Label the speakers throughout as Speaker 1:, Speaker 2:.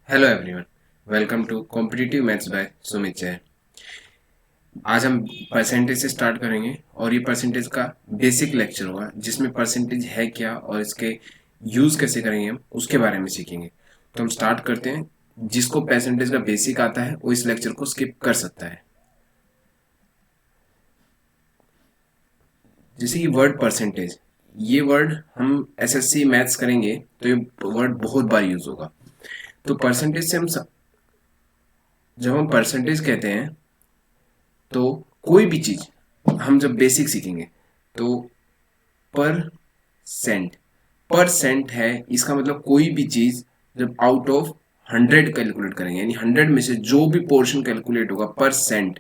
Speaker 1: Hello everyone, welcome to competitive maths by Sumit Jain. आज हम percentage से स्टार्ट करेंगे और ये परसेंटेज का बेसिक लेक्चर होगा जिसमें परसेंटेज है क्या और इसके यूज़ कैसे करेंगे हम उसके बारे में सीखेंगे। तो हम स्टार्ट करते हैं। जिसको परसेंटेज का बेसिक आता है वो इस लेक्चर को स्किप कर सकता है। जैसे कि वर्ड परसेंटेज, ये वर्ड हम एसएससी मैथ्स करेंगे तो ये वर्ड बहुत बार यूज होगा। तो परसेंटेज से जब हम परसेंटेज कहते हैं तो कोई भी चीज हम जब बेसिक सीखेंगे तो पर सेंट पर सेंट है, इसका मतलब कोई भी चीज जब आउट ऑफ 100 कैलकुलेट करेंगे यानी 100 में से जो भी पोर्शन कैलकुलेट होगा पर सेंट,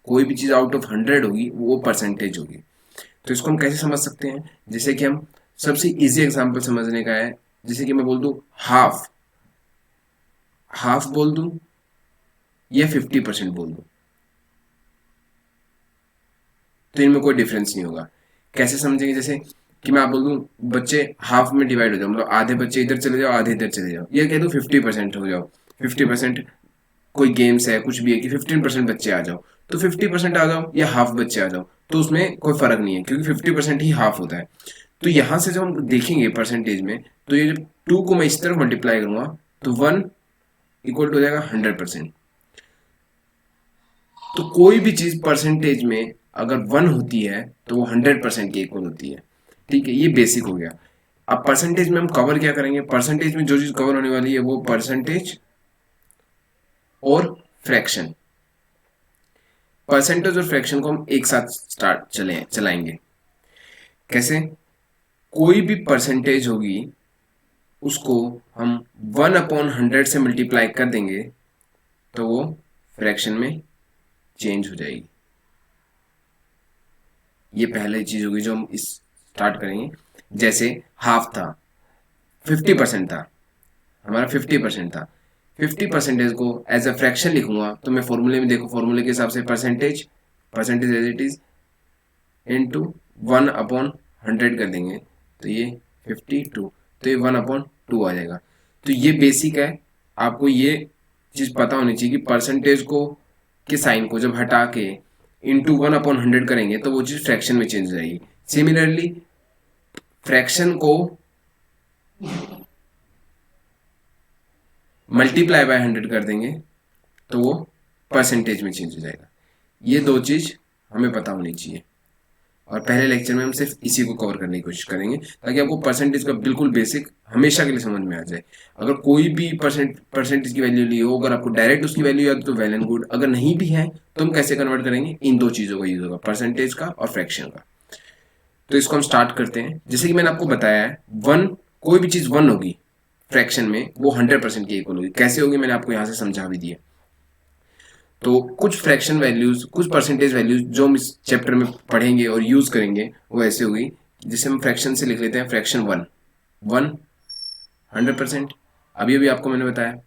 Speaker 1: कोई भी चीज आउट ऑफ 100 होगी वो परसेंटेज होगी। तो इसको हम कैसे समझ सकते हैं? जैसे कि हम सबसे इजी एग्जांपल समझने का है, जैसे कि मैं बोल दूं हाफ, हाफ बोल दूं या 50% बोल दूं तो इनमें कोई डिफरेंस नहीं होगा। कैसे समझेंगे? जैसे कि मैं आप बोल दूं बच्चे हाफ में डिवाइड हो जाओ, मतलब आधे बच्चे इधर चले जाओ आधे इधर चले जाओ, ये कह दो 50% हो जाओ। 50% कोई गेम्स है कुछ भी है कि 15% बच्चे आ जाओ, तो 50% आ जाओ या हाफ बच्चे आ जाओ तो उसमें कोई फर्क नहीं है क्योंकि 50% ही हाफ होता है। तो यहां से जब हम देखेंगे परसेंटेज में, तो ये जब 2 को मैं इस तरफ मल्टीप्लाई करूंगा तो 1 इक्वल टू हो जाएगा 100%। तो कोई भी चीज परसेंटेज में अगर 1 होती है तो वो 100% के इक्वल होती है। ठीक है, ये बेसिक हो गया। अब परसेंटेज में हम कवर क्या करेंगे? परसेंटेज में जो चीज कवर होने वाली है वो परसेंटेज और फ्रैक्शन। परसेंटेज और फ्रैक्शन को हम एक साथ चलाएंगे। कैसे? कोई भी परसेंटेज होगी उसको हम 1/100 से मल्टीप्लाई कर देंगे तो वो फ्रैक्शन में चेंज हो जाएगी। ये पहले चीज होगी जो हम इस स्टार्ट करेंगे। जैसे हाफ था, 50% था, हमारा 50% था। 50% को एज अ फ्रैक्शन लिखूंगा तो मैं फॉर्मूले में देखो, फॉर्मूले के हिसाब से percentage percentage as it is into 1/100 कर देंगे तो ये 52, तो ये 1/2 आ जाएगा। तो ये बेसिक है। आपको ये चीज पता होनी चाहिए कि परसेंटेज को के साइन को जब हटा के इंटू 1/100 करेंगे तो वो चीज फ्रैक्शन में चेंज हो जाएगी। सिमिलरली फ्रैक्शन को मल्टीप्लाई बाय 100 कर देंगे तो वो परसेंटेज में चेंज हो जाएगा। ये दो चीज हमें पता होनी चाहिए और पहले लेक्चर में हम सिर्फ इसी को कवर करने की कोशिश करेंगे ताकि आपको परसेंटेज का बिल्कुल बेसिक हमेशा के लिए समझ में आ जाए। अगर कोई भी परसेंटेज की वैल्यू ली हो, अगर आपको डायरेक्ट उसकी वैल्यू याद तो वेल एंड गुड, अगर नहीं भी है तो हम कैसे कन्वर्ट करेंगे? इन दो चीजों का यूज होगा, परसेंटेज का और फ्रैक्शन का। तो इसको हम स्टार्ट करते हैं। जैसे कि मैंने आपको बताया है, वन, कोई भी चीज 1 होगी फ्रैक्शन में वो 100% की इक्वल होगी। कैसे होगी मैंने आपको यहां से समझा भी दिया। तो कुछ फ्रैक्शन वैल्यूज, कुछ परसेंटेज वैल्यूज जो हम इस चैप्टर में पढ़ेंगे और यूज करेंगे वो ऐसे होगी। जिसे हम फ्रैक्शन से लिख लेते हैं, फ्रैक्शन 1, 100%। अभी अभी आपको मैंने बताया।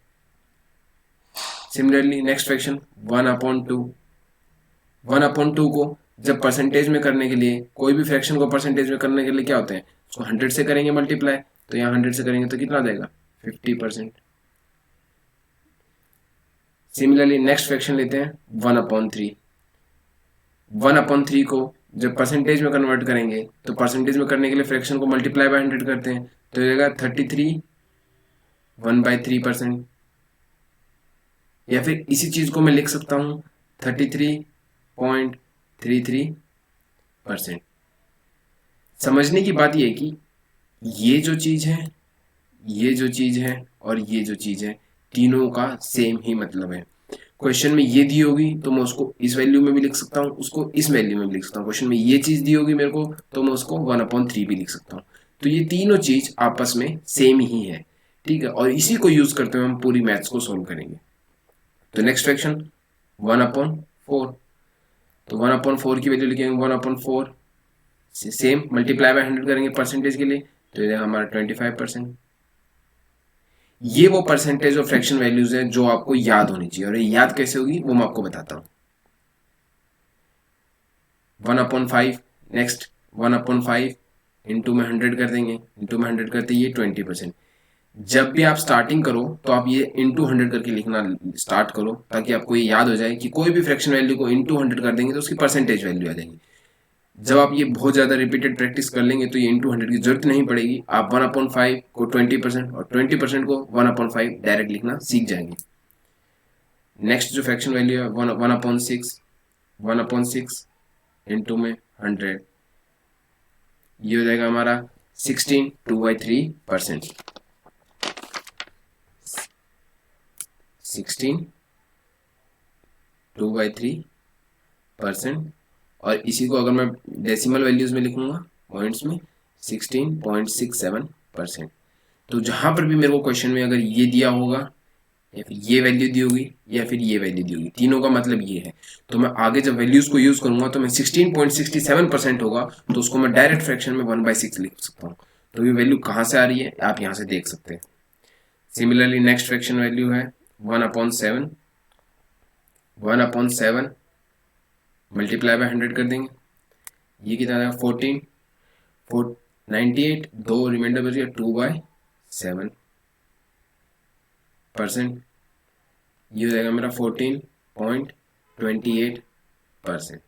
Speaker 1: Similarly next fraction 1/2। 1/2 को जब परसेंटेज में करने के लिए, कोई भी फ्रैक्शन को परसेंटेज में करने के लिए क्या होते हैं, उसको 100 से करेंगे मल्टीप्लाई, तो यहाँ 100 से करेंगे तो कितना आ जाएगा? 50%। सिमिलरली नेक्स्ट फ्रैक्शन लेते हैं 1/3। 1/3 को जब परसेंटेज में कन्वर्ट करेंगे तो परसेंटेज में करने के लिए फ्रैक्शन को मल्टीप्लाई बाय 100 करते हैं तो जाएगा 33 1/3%। या फिर इसी चीज को मैं लिख सकता हूं 33.33%। समझने की बात यह है कि ये जो चीज है, ये जो चीज है और ये जो चीज है, तीनों का सेम ही मतलब है। क्वेश्चन में ये दी होगी तो मैं उसको इस वैल्यू में भी लिख सकता हूँ, उसको इस वैल्यू में भी लिख सकता हूँ। क्वेश्चन में ये चीज दी होगी मेरे को तो मैं उसको 1/3 भी लिख सकता हूँ। तो ये तीनों चीज आपस में सेम ही है। ठीक है, और इसी को यूज करते हुए हम पूरी मैथ्स को सोल्व करेंगे। तो नेक्स्ट फ्रैक्शन 1/4। तो 1/4 की वैल्यू लिखेंगे 1/4, सेम मल्टीप्लाई बाय 100 करेंगे परसेंटेज के लिए तो ये हमारा 25%। ये वो परसेंटेज और फ्रैक्शन वैल्यूज हैं जो आपको याद होनी चाहिए, और ये याद कैसे होगी वो मैं आपको बताता हूँ। 1/5, नेक्स्ट 1/5 इंटू में 100 कर देंगे, इंटू में 100 करते ये 20%। जब भी आप स्टार्टिंग करो तो आप ये इंटू 100 करके लिखना स्टार्ट करो, ताकि आपको ये याद हो जाए कि कोई भी फ्रैक्शन वैल्यू को इंटू 100 कर देंगे तो उसकी परसेंटेज वैल्यू आ जाएगी। जब आप ये बहुत ज़्यादा रिपीटेड प्रैक्टिस कर लेंगे तो ये इंटू 100 की जरूरत नहीं पड़ेगी, आप 1/5 को 20% और 20% को 1/5 डायरेक्ट लिखना सीख जाएंगे। नेक्स्ट जो फ्रैक्शन वैल्यू है 1/6, 1/6 इंटू में 100, ये हो जाएगा हमारा 16 2/3%, 16 2/3%। और इसी को अगर मैं डेसिमल वैल्यूज में लिखूंगा पॉइंट्स में 16.67%। तो जहां पर भी मेरे को क्वेश्चन में अगर ये दिया होगा या फिर ये वैल्यू दी होगी या फिर ये वैल्यू दी होगी, तीनों का मतलब ये है, तो मैं आगे जब वैल्यूज को यूज करूंगा तो मैं 16.67% होगा तो उसको मैं डायरेक्ट फ्रैक्शन में 1/6 लिख सकता हूँ। तो ये वैल्यू कहाँ से आ रही है आप यहाँ से देख सकते हैं। सिमिलरली नेक्स्ट फ्रैक्शन वैल्यू है 1/7, 1/7 मल्टीप्लाई बाय 100 कर देंगे, ये कितना आएगा 14, 98, दो रिमाइंडर बच गया 2/7%, ये हो जाएगा मेरा 14.28%।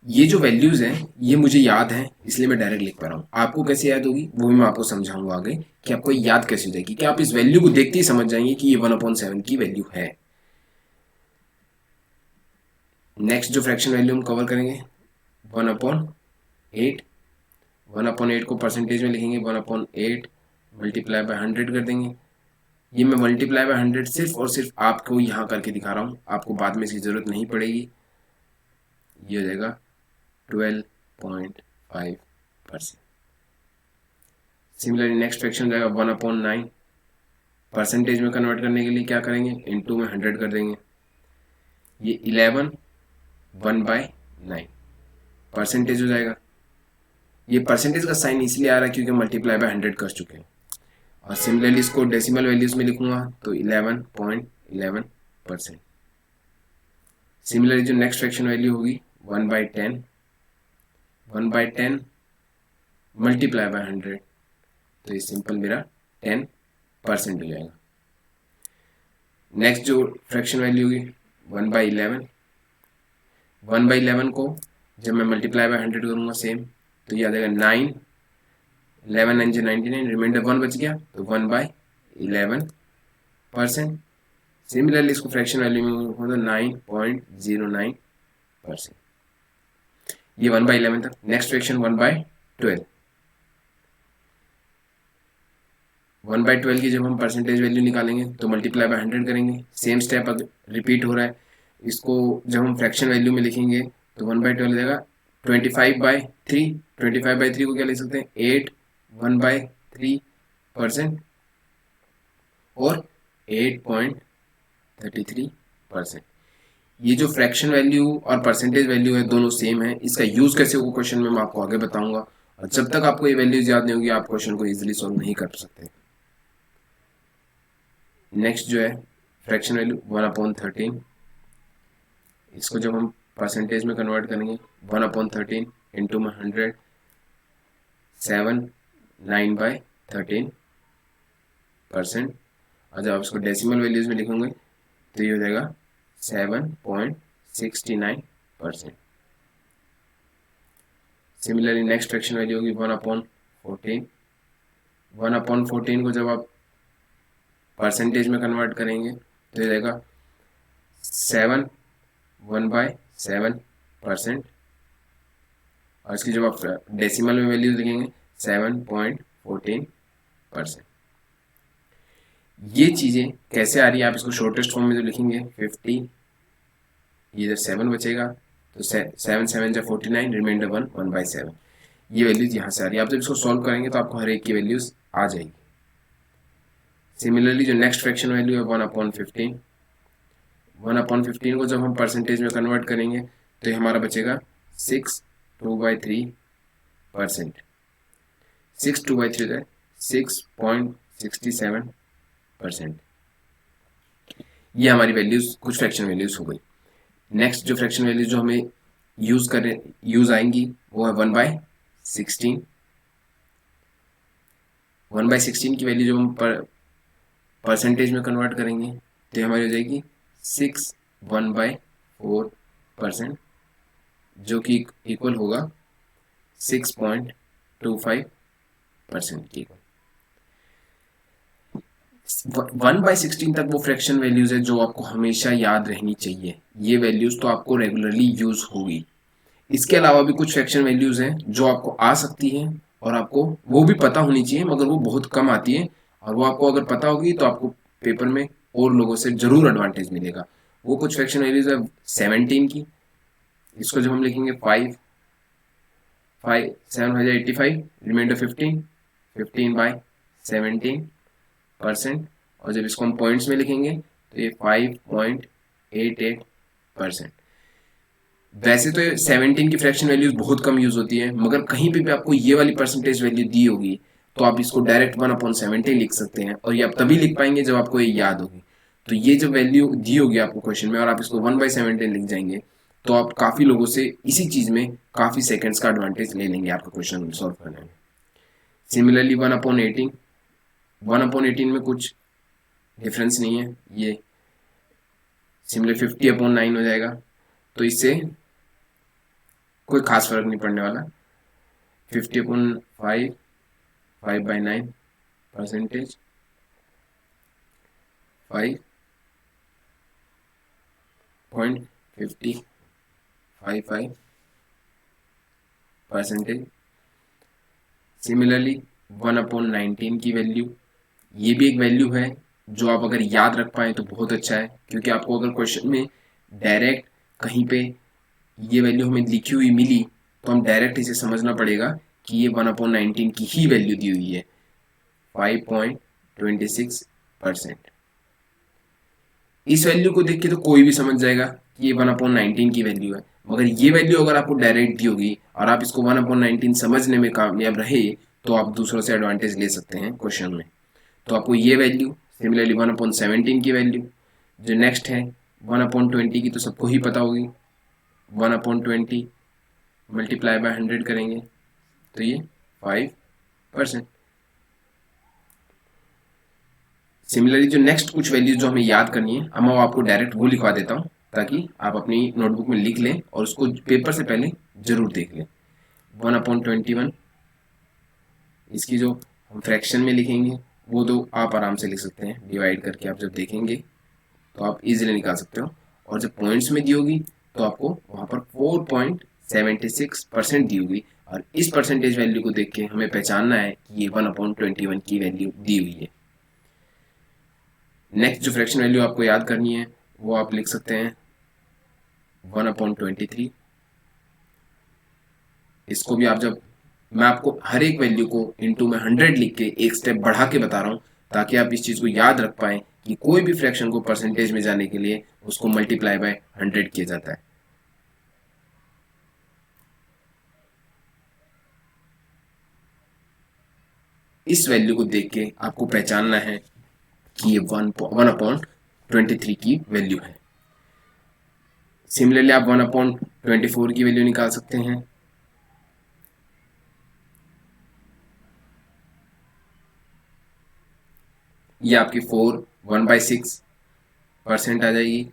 Speaker 1: ये जो वैल्यूज हैं ये मुझे याद है इसलिए मैं डायरेक्ट लिख पा रहा हूँ। आपको कैसे याद होगी वो भी मैं आपको समझाऊंगा आगे कि आपको याद कैसे हो जाएगी, कि आप इस वैल्यू को देखते ही समझ जाएंगे कि ये 1/7 की वैल्यू है। नेक्स्ट जो फ्रैक्शन वैल्यू हम कवर करेंगे 1/8, 1/8 को परसेंटेज में लिखेंगे 1/8 मल्टीप्लाई बाय 100 कर देंगे। ये मैं मल्टीप्लाई बाय 100 सिर्फ और सिर्फ आपको यहाँ करके दिखा रहा हूँ, आपको बाद में इसकी जरूरत नहीं पड़ेगी। ये हो जाएगा 12.5%। सिमिलरली नेक्स्ट फ्रैक्शन जाएगा 1/9, परसेंटेज में कन्वर्ट करने के लिए क्या करेंगे इंटू में 100 कर देंगे, ये 11 1/9 परसेंटेज हो जाएगा। ये परसेंटेज का साइन इसलिए आ रहा है क्योंकि मल्टीप्लाई बाय 100 कर चुके हैं। और सिमिलरली इसको डेसिमल वैल्यूज में लिखूंगा तो 11.11%। सिमिलरली जो नेक्स्ट फ्रैक्शन वैल्यू होगी 1/10, 1/10 मल्टीप्लाई बाय 100, तो ये सिंपल मेरा 10% हो जाएगा। नेक्स्ट जो फ्रैक्शन वैल्यू होगी 1/11, 1/11 को जब मैं मल्टीप्लाई बाय 100 करूंगा सेम, तो ये आ जाएगा 9, 11 9 99, रिमाइंडर 1 बच गया तो 1/11%। सिमिलरली इसको फ्रैक्शन वैल्यू में होगा 9.09%, ये 1/11 था। नेक्स्ट फ्रैक्शन 1/12, 1/12 की जब हम परसेंटेज वैल्यू निकालेंगे तो मल्टीप्लाई बाय 100 करेंगे, सेम स्टेप रिपीट हो रहा है। इसको जब हम फ्रैक्शन वैल्यू में लिखेंगे तो 1/12 देगा 25/3, 25/3 को क्या लिख सकते हैं 8 1/3% और 8.33%। ये जो फ्रैक्शन वैल्यू और परसेंटेज वैल्यू है दोनों सेम है, इसका यूज कैसे होगा क्वेश्चन में मैं आपको आगे बताऊंगा। और जब तक आपको ये वैल्यूज याद नहीं होगी आप क्वेश्चन को इजीली सॉल्व नहीं कर सकते। नेक्स्ट जो है फ्रैक्शन वैल्यू 1/13, इसको जब हम परसेंटेज में कन्वर्ट करेंगे 1/13 इंटू में 100, 7 9/13%। और जब आप इसको डेसिमल वैल्यूज में लिखेंगे तो ये हो जाएगा 7.69%। सिमिलरली नेक्स्ट फ्रैक्शन वैल्यू होगी 1/14, 1/14 को जब आप परसेंटेज में कन्वर्ट करेंगे तो ये जाएगा 7 1/7%। और इसकी जब आप डेसिमल में वैल्यूज लिखेंगे 7.14%। ये चीजें कैसे आ रही है आप इसको शॉर्टेस्ट फॉर्म में जो लिखेंगे 50, ये जब 7 बचेगा तो 7 7 जा 49, रिमाइंडर 1 1/7, ये वैल्यूज यहाँ से आ रही है। आप जब इसको सॉल्व करेंगे तो आपको हर एक की वैल्यूज आ जाएगी। सिमिलरली जो नेक्स्ट फ्रैक्शन वैल्यू है 1/15, 1/15 को जब हम परसेंटेज में कन्वर्ट करेंगे तो ये हमारा बचेगा 6 2/3%, 6 2/3 है 6.67%। ये हमारी वैल्यूज कुछ फ्रैक्शन वैल्यूज हो गई। नेक्स्ट जो फ्रैक्शन वैल्यूज जो हमें यूज आएंगी वो है 1/16, 1/16 की वैल्यू जब हम परसेंटेज में कन्वर्ट करेंगे तो ये हमारी हो जाएगी 6 1/4%, जो कि इक्वल होगा 6.25% की। 1/16 तक वो फ्रैक्शन वैल्यूज है जो आपको हमेशा याद रहनी चाहिए। ये वैल्यूज तो आपको रेगुलरली यूज होगी। इसके अलावा भी कुछ फ्रैक्शन वैल्यूज हैं जो आपको आ सकती हैं और आपको वो भी पता होनी चाहिए, मगर वो बहुत कम आती है, और वो आपको अगर पता होगी तो आपको पेपर में और लोगों से जरूर एडवांटेज मिलेगा। वो कुछ फ्रैक्शन वैल्यूज है 17 की। इसको जब हम लिखेंगे 5 785 रिमाइंडर 15/17%, और जब इसको हम पॉइंट्स में लिखेंगे तो ये 5.88%। वैसे तो 17 की फ्रैक्शन वैल्यूज बहुत कम यूज होती है, मगर कहीं पे भी आपको ये वाली परसेंटेज वैल्यू दी होगी तो आप इसको डायरेक्ट 1/17 लिख सकते हैं, और ये आप तभी लिख पाएंगे जब आपको ये याद होगी। तो ये जो वैल्यू दी होगी आपको क्वेश्चन में और आप इसको 1/17 लिख जाएंगे तो आप काफी लोगों से इसी चीज में काफी सेकंड्स का एडवांटेज ले लेंगे आपका क्वेश्चन सॉल्व करने में। सिमिलरली 1/18 में कुछ डिफरेंस नहीं है, ये सिमिलर 50/9 हो जाएगा, तो इससे कोई खास फर्क नहीं पड़ने वाला। 50/5 5/9%, 5.5055%। सिमिलरली 1/19 की वैल्यू, ये भी एक वैल्यू है जो आप अगर याद रख पाए तो बहुत अच्छा है, क्योंकि आपको अगर क्वेश्चन में डायरेक्ट कहीं पे ये वैल्यू हमें लिखी हुई मिली तो हम डायरेक्ट इसे समझना पड़ेगा कि ये 1/19 की ही वैल्यू दी हुई है 5.26%। इस वैल्यू को देख के तो कोई भी समझ जाएगा कि ये 1/19 की वैल्यू है, मगर ये वैल्यू अगर आपको डायरेक्ट दी होगी और आप इसको 1/19 समझने में कामयाब रहे तो आप दूसरों से एडवांटेज ले सकते हैं क्वेश्चन में। तो आपको ये वैल्यू, सिमिलरली 1/17 की वैल्यू, जो नेक्स्ट है 1/20 की तो सबको ही पता होगी। 1/20 मल्टीप्लाई बाय 100 करेंगे तो ये 5%। सिमिलरली जो नेक्स्ट कुछ वैल्यूज जो हमें याद करनी है, मैं आपको डायरेक्ट वो लिखवा देता हूँ ताकि आप अपनी नोटबुक में लिख लें और उसको पेपर से पहले जरूर देख लें। 1/21, इसकी जो हम फ्रैक्शन में लिखेंगे वो तो आप आराम से लिख सकते हैं, डिवाइड करके आप जब देखेंगे तो आप इजीली निकाल सकते हो, और जब पॉइंट्स में दी होगी तो आपको वहां पर 4.76% दी होगी, और इस परसेंटेज वैल्यू को देख के हमें पहचानना है कि ये 1/21 की वैल्यू दी हुई है। नेक्स्ट जो फ्रैक्शन वैल्यू आपको याद करनी है वो आप लिख सकते हैं 1/23। इसको भी आप जब, मैं आपको हर एक वैल्यू को इनटू में 100 लिख के एक स्टेप बढ़ा के बता रहा हूं ताकि आप इस चीज को याद रख पाए कि कोई भी फ्रैक्शन को परसेंटेज में जाने के लिए उसको मल्टीप्लाई बाय 100 किया जाता है। इस वैल्यू को देख के आपको पहचानना है कि ये 1/23 की वैल्यू है। सिमिलरली आप 1/24 की वैल्यू निकाल सकते हैं। ये आपकी 1/6% आ जाएगी,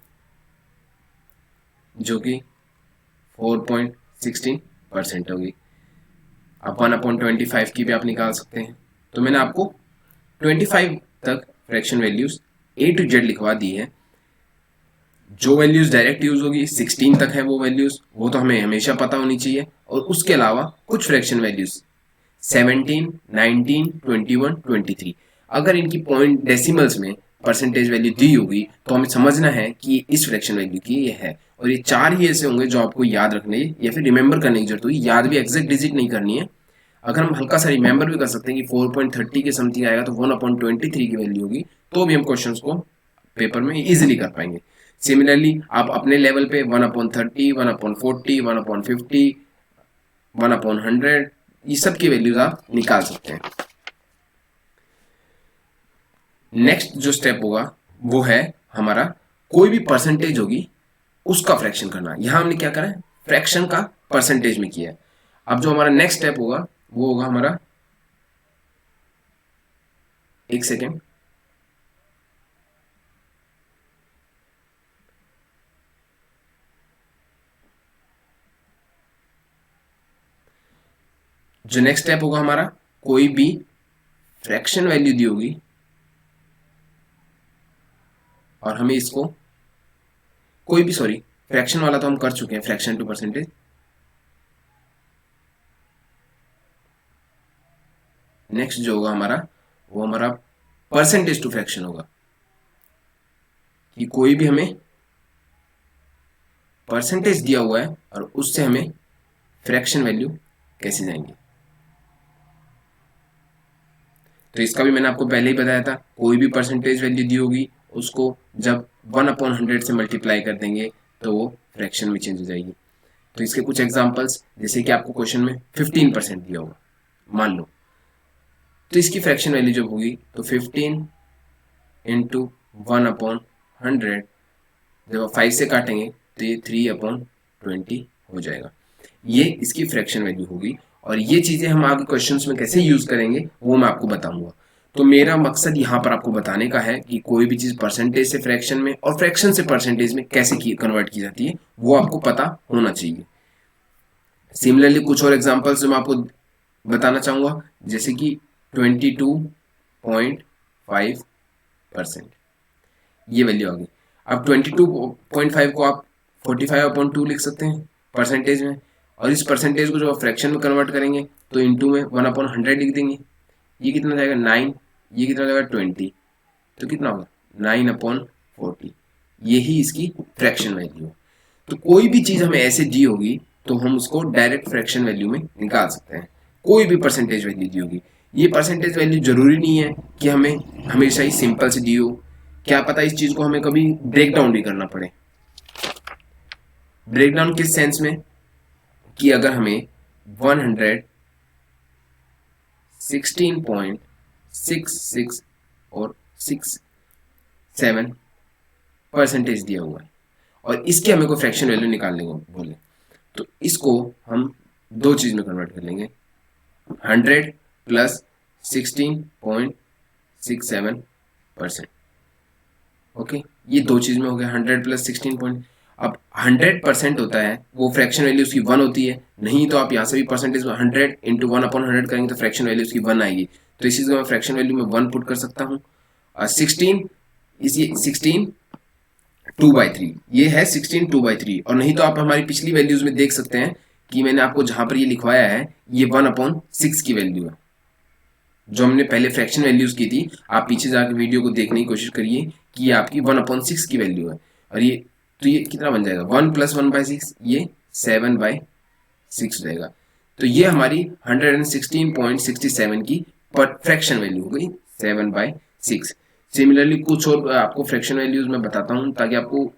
Speaker 1: जो कि 4.16% होगी। आप 1/25 की भी आप निकाल सकते हैं। तो मैंने आपको 25 तक fraction values A to Z लिखवा दी है। जो वैल्यूज डायरेक्ट यूज होगी 16 तक है वो वैल्यूज, वो तो हमें हमेशा पता होनी चाहिए, और उसके अलावा कुछ फ्रैक्शन वैल्यूज 17, 19, 21, 23, अगर इनकी पॉइंट डेसिमल्स में परसेंटेज वैल्यू दी होगी तो हमें समझना है कि इस फ्रैक्शन वैल्यू की ये है। और ये 4 ही ऐसे होंगे जो आपको याद रखने या फिर रिमेंबर करने की जरूरत होगी, याद भी एग्जैक्ट डिजिट नहीं करनी है। अगर हम हल्का सा रिमेंबर भी कर सकते हैं कि 4.30 के समथिंग आएगा तो 1/23 की वैल्यू होगी, तो भी हम क्वेश्चन को पेपर में इजिली कर पाएंगे। सिमिलरली आप अपने लेवल पे 1/30, 1/40, 1/50, 1/100 ये सब की वैल्यूज आप निकाल सकते हैं। नेक्स्ट जो स्टेप होगा वो है हमारा कोई भी परसेंटेज होगी उसका फ्रैक्शन करना। यहां हमने क्या करा है, फ्रैक्शन का परसेंटेज में किया है। अब जो हमारा नेक्स्ट स्टेप होगा वो होगा हमारा एक सेकेंड, जो नेक्स्ट स्टेप होगा हमारा, कोई भी फ्रैक्शन वैल्यू दी होगी और हमें इसको कोई भी, सॉरी फ्रैक्शन वाला तो हम कर चुके हैं, फ्रैक्शन टू परसेंटेज। नेक्स्ट जो होगा हमारा, वो हमारा परसेंटेज टू फ्रैक्शन होगा, कि कोई भी हमें परसेंटेज दिया हुआ है और उससे हमें फ्रैक्शन वैल्यू कैसे जाएंगे। तो इसका भी मैंने आपको पहले ही बताया था, कोई भी परसेंटेज वैल्यू दी होगी उसको जब 1/100 से मल्टीप्लाई कर देंगे तो वो फ्रैक्शन में चेंज हो जाएगी। तो इसके कुछ एग्जांपल्स, जैसे कि आपको क्वेश्चन में 15% दिया होगा मान लो, तो इसकी फ्रैक्शन वैल्यू जब होगी तो 15 इंटू 1/100, जब आप 5 से काटेंगे तो ये 3/20 हो जाएगा। ये इसकी फ्रैक्शन वैल्यू होगी और ये चीजें हम आगे क्वेश्चंस में कैसे यूज करेंगे वो मैं आपको बताऊंगा। तो मेरा मकसद यहाँ पर आपको बताने का है कि कोई भी चीज परसेंटेज से फ्रैक्शन में और फ्रैक्शन से परसेंटेज में कैसे कन्वर्ट की जाती है वो आपको पता होना चाहिए। सिमिलरली कुछ और एग्जांपल्स जो मैं आपको बताना चाहूंगा, जैसे कि 22.5% ये वैल्यू आ गई। अब 22.5 को आप 45/2 लिख सकते हैं परसेंटेज में, और इस परसेंटेज को जो आप फ्रैक्शन में कन्वर्ट करेंगे तो इंटू में 1/100 लिख देंगे। ये कितना जाएगा 9, ये कितना जाएगा 20, तो कितना होगा 9/40। यही इसकी फ्रैक्शन वैल्यू है। तो कोई भी चीज हमें ऐसे दी होगी तो हम उसको डायरेक्ट फ्रैक्शन वैल्यू में निकाल सकते हैं। कोई भी परसेंटेज वैल्यू दी होगी, ये परसेंटेज वैल्यू जरूरी नहीं है कि हमें हमेशा ही सिंपल से दी हो, क्या पता इस चीज को हमें कभी ब्रेक डाउन भी करना पड़े। ब्रेक डाउन किस सेंस में, कि अगर हमें 116.66 और 67% दिया हुआ है और इसके हमें कोई फ्रैक्शन वैल्यू निकालने को बोले, तो इसको हम दो चीज में कन्वर्ट कर लेंगे, 100 प्लस 16.67%। ओके, ये दो चीज में हो गया 100 प्लस 16 अब 100% होता है वो फ्रैक्शन वैल्यू उसकी 1 होती है, नहीं तो आप यहाँ से भी परसेंटेज 100 इंटू 1/100 करेंगे तो फ्रैक्शन वैल्यू उसकी 1 आएगी। तो इस चीज को मैं फ्रैक्शन वैल्यू में 1 पुट कर सकता हूँ। 16 इसी 16 2/3, ये है 16 2/3, और नहीं तो आप हमारी पिछली वैल्यूज में देख सकते हैं कि मैंने आपको जहां पर ये लिखवाया है ये 1/6 की वैल्यू है, जो हमने पहले फ्रैक्शन वैल्यूज की थी। आप पीछे जाकर वीडियो को देखने की कोशिश करिए कि ये आपकी 1/6 की वैल्यू है, और ये तो ये कितना बन जाएगा 1 + 1/6, ये 7/6 हो जाएगा। तो ये हमारी 116.67 की फ्रैक्शन वैल्यू हो गई 7/6। सिमिलरली कुछ और आपको फ्रैक्शन वैल्यूज मैं बताता हूं ताकि आपको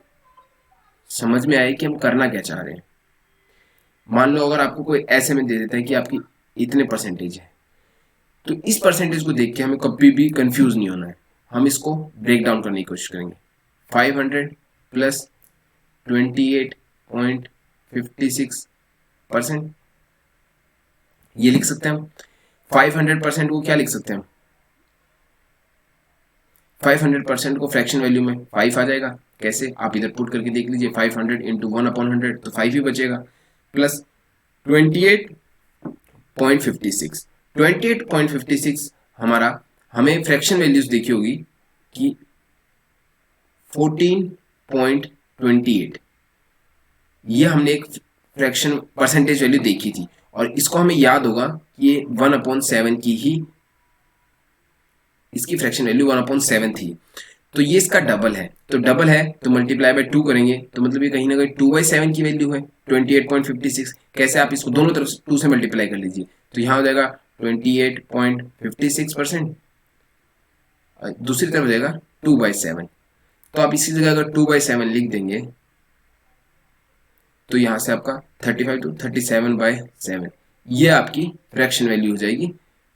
Speaker 1: समझ में आए कि हम करना क्या चाह रहे हैं। मान लो अगर आपको कोई ऐसे में दे देता है कि आपकी इतने परसेंटेज है, तो इस परसेंटेज को देख के हमें कभी भी कंफ्यूज नहीं होना है, हम इसको ब्रेक डाउन करने की कोशिश करेंगे। 500 प्लस 28.56%, ये लिख सकते हैं हम। 500% को क्या लिख सकते हैं हम, 500% को फ्रैक्शन वैल्यू में 5 आ जाएगा। कैसे, आप इधर पुट करके देख लीजिए, 500 इंटू 1/100 तो 5 ही बचेगा, प्लस 28.56। 28.56 हमारा, हमें फ्रैक्शन वैल्यूज देखी होगी कि 14.28, ये हमने एक फ्रैक्शन परसेंटेज वैल्यू देखी थी, और इसको हमें याद होगा कि ये 1/7 की ही इसकी फ्रैक्शन वैल्यू 1/7 थी, तो ये इसका डबल है, तो डबल है तो मल्टीप्लाई बाय 2 करेंगे तो मतलब ये कहीं ना कहीं 2/7 की वैल्यू है 28.56। कैसे, आप इसको दोनों तरफ 2 से मल्टीप्लाई कर लीजिए, तो यहाँ हो जाएगा 28.56%, दूसरी तरफ हो जाएगा 2/7। तो आप इसी जगह अगर 2/7 लिख देंगे तो यहाँ से आपका 35 to 37/7, ये आपकी फ्रैक्शन वैल्यू हो जाएगी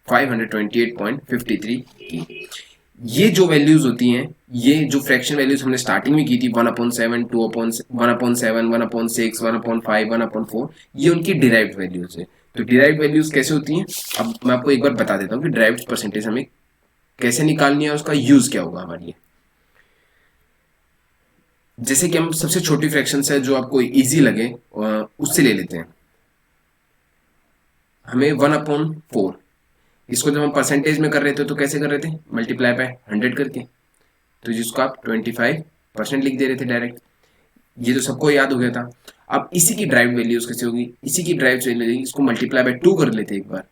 Speaker 1: 528.53 की। ये जो वैल्यूज होती हैं, ये जो फ्रैक्शन वैल्यूज हमने स्टार्टिंग में की थी 1/7, 1/7, 1/6, 1/5, 1/4, ये उनकी डिराइव्ड वैल्यूज है। तो डिराइव्ड वैल्यूज कैसे होती हैं, अब मैं आपको एक बार बता देता हूँ कि डिराइव्ड परसेंटेज हमें कैसे निकालनी है, उसका यूज क्या होगा हमारे लिए। जैसे कि हम सबसे छोटी फ्रैक्शन है जो आपको इजी लगे उससे ले लेते हैं। हमें 1/4, इसको जब हम परसेंटेज में कर रहे थे तो कैसे कर रहे थे, मल्टीप्लाई बाय 100 करके, तो जिसको आप 25% लिख दे रहे थे डायरेक्ट। ये तो सबको याद हो गया था। अब इसी की ड्राइव वैल्यूज कैसे होगी, इसी की ड्राइव वैल्यू इसको मल्टीप्लाई बाय 2 कर लेते एक बार,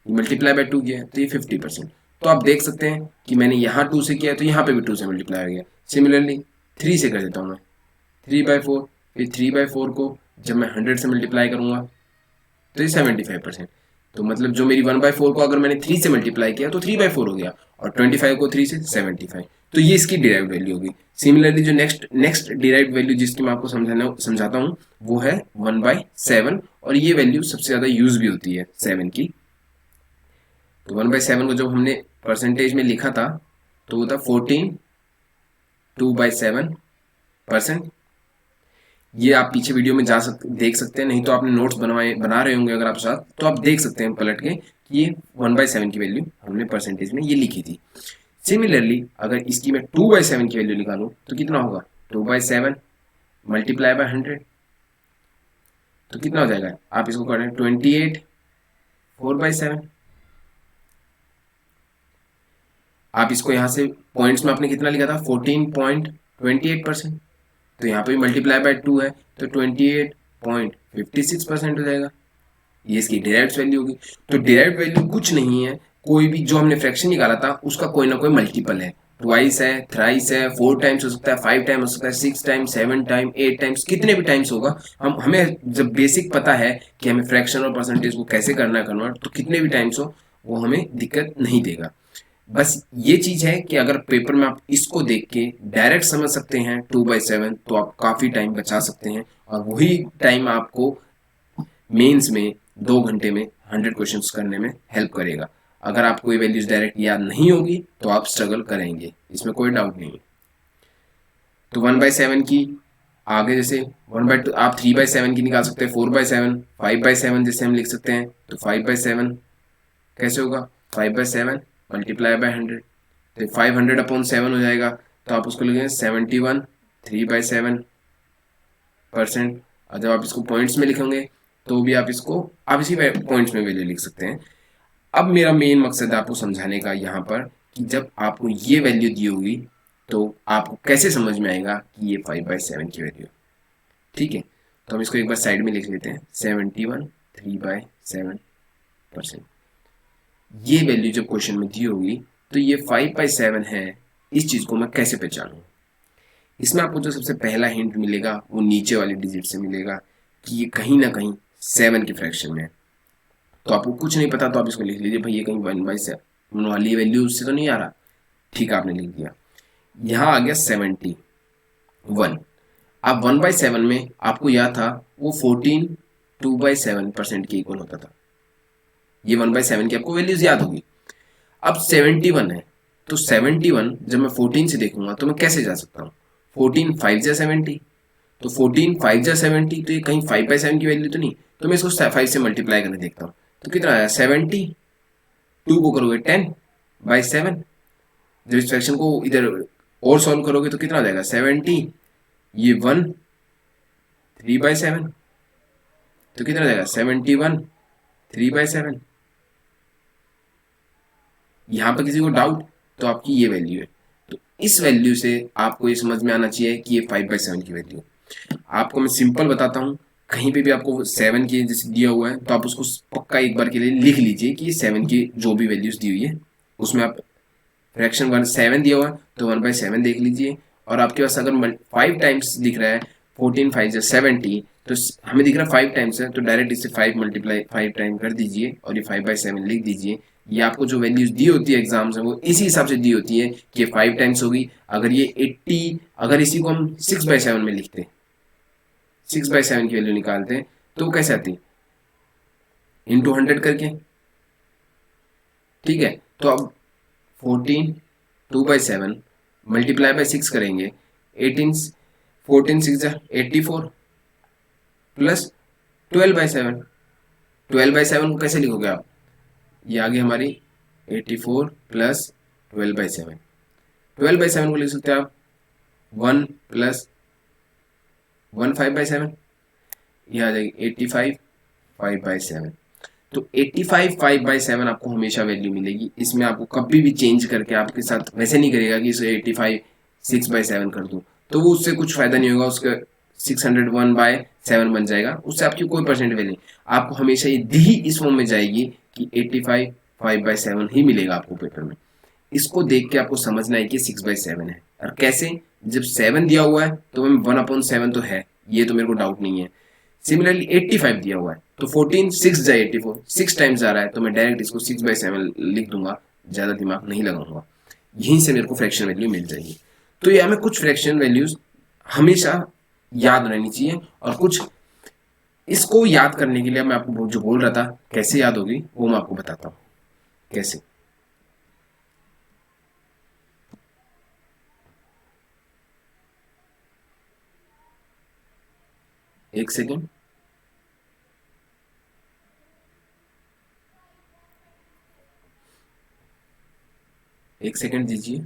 Speaker 1: मल्टीप्लाई बाय 2 किया है तो ये 50%। तो आप देख सकते हैं कि मैंने यहाँ 2 से किया है तो यहाँ पे भी 2 से मल्टीप्लाई हो गया। सिमिलरली 3 से कर देता हूँ मैं, 3/4, फिर 3/4 को जब मैं 100 से मल्टीप्लाई करूंगा तो ये 75%। तो मतलब जो मेरी 1/4 को अगर मैंने 3 से मल्टीप्लाई किया तो 3/4 हो गया, और 25 को 3 से 75। तो ये इसकी डिराइव्ड वैल्यू होगी। सिमिलरली जो नेक्स्ट डिराइव्ड वैल्यू जिसकी मैं आपको समझाता हूँ वो है 1/7, और ये वैल्यू सबसे ज़्यादा यूज भी होती है 7 की। तो 1/7 को जब हमने परसेंटेज में लिखा था तो वो था 14 2/7%। ये आप पीछे वीडियो में देख सकते हैं, नहीं तो आपने नोट्स बना रहे होंगे अगर आप साथ, तो आप देख सकते हैं पलट के कि ये 1/7 की वैल्यू हमने परसेंटेज में ये लिखी थी। सिमिलरली अगर इसकी मैं 2/7 की वैल्यू निकालूं तो कितना होगा, 2/7 मल्टीप्लाई बाय 100, तो कितना हो जाएगा, आप इसको करें 28 4/7। आप इसको यहाँ से पॉइंट्स में आपने कितना लिखा था, 14.28%, तो यहाँ पे भी मल्टीप्लाई बाय 2 है तो 28.56% हो जाएगा। ये इसकी डिराइव्ड वैल्यू होगी। तो डिराइव्ड वैल्यू कुछ नहीं है, कोई भी जो हमने फ्रैक्शन निकाला था उसका कोई ना कोई मल्टीपल है, ट्वाइस है, थ्राइस है, 4 टाइम्स हो सकता है, 5 टाइम हो सकता है, 6 टाइम्स, 7 टाइम, 8 टाइम्स, कितने भी टाइम्स होगा। हमें जब बेसिक पता है कि हमें फ्रैक्शन और परसेंटेज को कैसे करना है कन्वर्ट, तो कितने भी टाइम्स हो वो हमें दिक्कत नहीं देगा। बस ये चीज है कि अगर पेपर में आप इसको देख के डायरेक्ट समझ सकते हैं 2/7 तो आप काफी टाइम बचा सकते हैं, और वही टाइम आपको मेंस में 2 घंटे में 100 क्वेश्चंस करने में हेल्प करेगा। अगर आपको ये वैल्यूज डायरेक्ट याद नहीं होगी तो आप स्ट्रगल करेंगे, इसमें कोई डाउट नहीं है। तो 1/7 की आगे जैसे 1/2 आप 3/7 की निकाल सकते हैं, 4/7, 5/7 जैसे हम लिख सकते हैं। तो 5/7 कैसे होगा, 5/7 मल्टीप्लाई बाय 100, तो 500/7 हो जाएगा। तो आप उसको लिखेंगे 71 3/7%। और जब आप इसको पॉइंट्स में लिखेंगे तो भी आप इसी पॉइंट्स में वैल्यू लिख सकते हैं। अब मेरा मेन मकसद है आपको समझाने का यहाँ पर कि जब आपको ये वैल्यू दी होगी तो आपको कैसे समझ में आएगा कि ये 5/7 की वैल्यू, ठीक है। तो हम इसको एक बार साइड में लिख लेते हैं, 71 3/7%। ये वैल्यू जब क्वेश्चन में दी होगी तो ये 5/7 है, इस चीज को मैं कैसे पहचानूं। इसमें आपको जो सबसे पहला हिंट मिलेगा वो नीचे वाले डिजिट से मिलेगा कि ये कहीं ना कहीं 7 की फ्रैक्शन में है। तो आपको कुछ नहीं पता तो आप इसको लिख लीजिए, भाई ये कहीं 1/7 वाली वैल्यू उससे तो नहीं आ रहा, ठीक है आपने लिख दिया। यहाँ आ गया 71। अब 1/7 में आपको याद था वो 14 2/7% के इक्वल होता था, ये 1/7 की आपको वैल्यूज याद होगी। अब 71 है, तो 71 जब मैं 14 से देखूंगा तो मैं कैसे जा सकता हूँ, 14 5 जा 70, तो 14 5 जा 70, तो ये कहीं 5/7 की वैल्यू तो नहीं, तो मैं इसको 5 से मल्टीप्लाई करके देखता हूँ तो कितना आया 70, 2 को करोगे 10/7, जब इस फ्रैक्शन को इधर और सॉल्व करोगे तो कितना आ जाएगा 70, ये 1 3/7, तो कितना आ जाएगा 71 3/7। यहाँ पर किसी को डाउट तो आपकी ये वैल्यू है, तो इस वैल्यू से आपको ये समझ में आना चाहिए कि ये 5/7 की वैल्यू। आपको मैं सिंपल बताता हूँ, कहीं पे भी आपको 7 की जैसे दिया हुआ है तो आप उसको पक्का एक बार के लिए लिख लीजिए कि ये 7 की जो भी वैल्यूज दी हुई है उसमें आप फ्रैक्शन 7 दिया हुआ है तो 1/7 देख लीजिए, और आपके पास अगर 5 टाइम्स दिख रहा है 14 5 जा 70, तो हमें दिख रहा है 5 टाइम्स है तो डायरेक्ट इससे 5 मल्टीप्लाई 5 टाइम कर दीजिए और ये 5/7 लिख दीजिए। ये आपको जो वैल्यूज दी होती है एग्जाम्स में वो इसी हिसाब से दी होती है कि ये 5 टाइम्स होगी। अगर ये 80, अगर इसी को हम 6/7 में लिखते, 6/7 की वैल्यू निकालते हैं तो कैसे आती, इंटू 100 करके, ठीक है। तो अब 14 2/7 मल्टीप्लाई बाय 6 करेंगे, 18 14 6 जा 84 प्लस 12/7, 12/7 को कैसे लिखोगे आप, ये आ गई हमारी 84 प्लस 12/7। 12/7 को लिख सकते हैं आप 1 प्लस 1 5/7, ये आ जाएगी 85 5/7। तो 85 5/7 आपको हमेशा वैल्यू मिलेगी। इसमें आपको कभी भी चेंज करके आपके साथ वैसे नहीं करेगा कि इसे 85 6/7 कर दूं, तो वो उससे कुछ फायदा नहीं होगा, उसका 601/7 बन जाएगा, उससे आपकी कोई परसेंट वैल्यू नहीं। आपको हमेशा ये दी ही इस फॉर्म में जाएगी कि 85 5/7 ही मिलेगा आपको पेपर में। इसको देख के आपको समझना है कि 6/7 है। और कैसे, जब 7 दिया हुआ है तो मैं 1/7 तो है, ये तो मेरे को डाउट नहीं है। सिमिलरली 85 दिया हुआ है तो 14 6 जाए 84, 6 टाइम्स जा रहा है तो मैं डायरेक्ट इसको 6/7 लिख दूंगा, ज्यादा दिमाग नहीं लगाऊंगा, यहीं से मेरे को फ्रैक्शन वैल्यू मिल जाएगी। तो ये हमें कुछ फ्रैक्शन वैल्यूज हमेशा याद रहनी चाहिए, और कुछ इसको याद करने के लिए मैं आपको जो बोल रहा था कैसे याद होगी वो मैं आपको बताता हूँ कैसे। एक सेकेंड, एक सेकेंड दीजिए।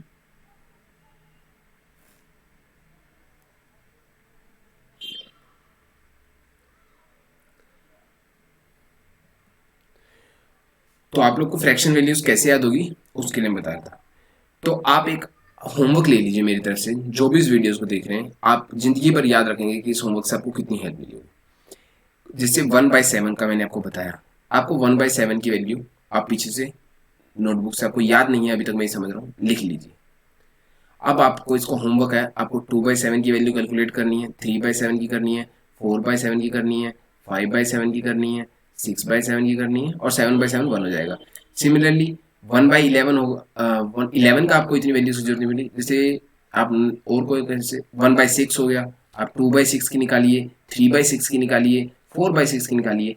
Speaker 1: तो आप लोग को फ्रैक्शन वैल्यूज कैसे याद होगी उसके लिए मैं बताया था। तो आप एक होमवर्क ले लीजिए मेरी तरफ से, जो भी इस वीडियोस को देख रहे हैं, आप जिंदगी भर याद रखेंगे कि इस होमवर्क से आपको कितनी हेल्प मिली होगी। जिससे 1/7 का मैंने आपको बताया, आपको 1/7 की वैल्यू आप पीछे से नोटबुक से, आपको याद नहीं है अभी तक मैं समझ रहा हूँ, लिख लीजिए। अब आपको इसको होमवर्क है, आपको 2/7 की वैल्यू कैलकुलेट करनी है, 3/7 की करनी है, 4/7 की करनी है, 5/7 की करनी है, 6/7 की करनी है, और 7/7 1 हो जाएगा। सिमिलरली 1/11 होगा, 11 का आपको इतनी वैल्यू की जरूरत नहीं पड़ी। जैसे आप और कोई जैसे 1/6 हो गया, आप 2/6 की निकालिए, 3/6 की निकालिए, 4/6 की निकालिए।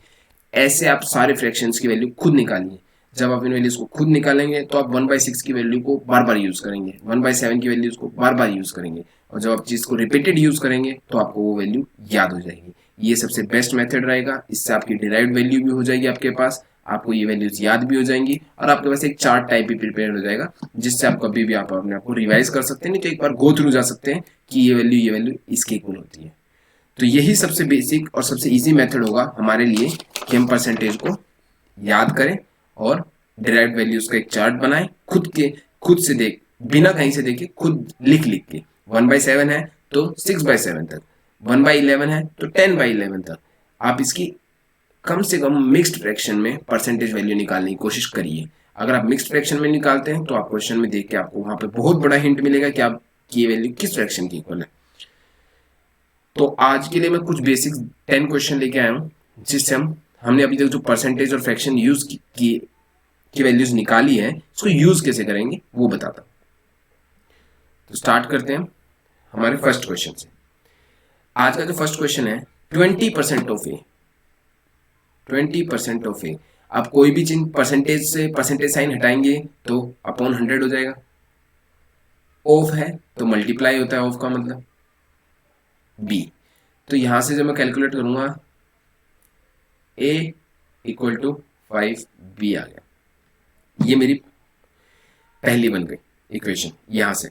Speaker 1: ऐसे आप सारे फ्रैक्शंस की वैल्यू खुद निकालिए। जब आप इन वैल्यूज को खुद निकालेंगे तो आप 1/6 की वैल्यू को बार बार यूज करेंगे, 1/7 की वैल्यूज को बार बार यूज करेंगे, और जब आप चीज को रिपीटेड यूज करेंगे तो आपको वो वैल्यू याद हो जाएगी। ये सबसे बेस्ट मेथड रहेगा, इससे आपकी डिराइव्ड वैल्यू भी हो जाएगी आपके पास, आपको ये वैल्यूज याद भी हो जाएंगी, और आपके पास एक चार्ट टाइप भी प्रिपेयर हो जाएगा, जिससे आप कभी भी आप अपने आप को रिवाइज कर सकते हैं, नहीं तो एक बार गो थ्रू जा सकते हैं कि ये वैल्यू इसके इक्वल होती है। तो यही सबसे बेसिक और सबसे इजी मेथड होगा हमारे लिए कि हम परसेंटेज को याद करें और डिराइव्ड वैल्यूज का एक चार्ट बनाएं, खुद से देख, बिना कहीं से देखे, खुद लिख लिख के। 1/7 है तो 6/7 तक, 1/11 है तो 10/11 तक। आप इसकी कम से कम मिक्स्ड फ्रैक्शन में परसेंटेज वैल्यू निकालने की कोशिश करिए। अगर आप मिक्स्ड फ्रैक्शन में निकालते हैं तो आप क्वेश्चन में देख के आपको वहां पे बहुत बड़ा हिंट मिलेगा कि आपकी ये वैल्यू किस फ्रैक्शन की इक्वल है। तो आज के लिए मैं कुछ बेसिक 10 क्वेश्चन लेके आया हूँ, जिससे हमने अभी तक जो परसेंटेज और फ्रैक्शन यूज की वैल्यूज निकाली है, इसको यूज कैसे करेंगे वो बताता हूँ। तो स्टार्ट करते हैं हमारे फर्स्ट क्वेश्चन से। आज का जो फर्स्ट क्वेश्चन है 20% ऑफ ए, 20% ऑफ ए। आप कोई भी चीज परसेंटेज से परसेंटेज साइन हटाएंगे तो अपॉन 100 हो जाएगा। ऑफ है तो मल्टीप्लाई होता है, ऑफ का मतलब बी। तो यहां से जब मैं कैलकुलेट करूंगा a इक्वल टू 5b आ गया, ये मेरी पहली बन गई इक्वेशन यहां से।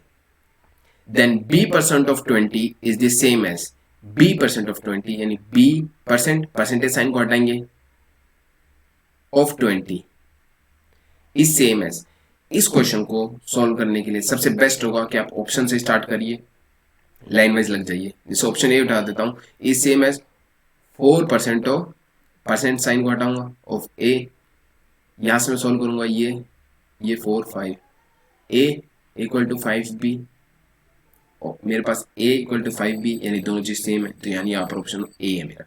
Speaker 1: Then b% of 20 is the same as b% of 20, यानी b परसेंटेज साइन को हटाएंगे, ऑफ 20 इज सेम एज। इस क्वेश्चन को सॉल्व करने के लिए सबसे बेस्ट होगा कि आप ऑप्शन से स्टार्ट करिए, लाइन वाइज लग जाइए। जैसे ऑप्शन ए उठा देता हूं, is same as 4% of, percent sign को हटाऊंगा, ऑफ ए। यहां से मैं सॉल्व करूंगा ये 4 5, a इक्वल टू 5b, मेरे पास a इक्वल टू 5b, यानी दोनों चीज सेम है, तो यानी यहाँ पर ऑप्शन a है मेरा।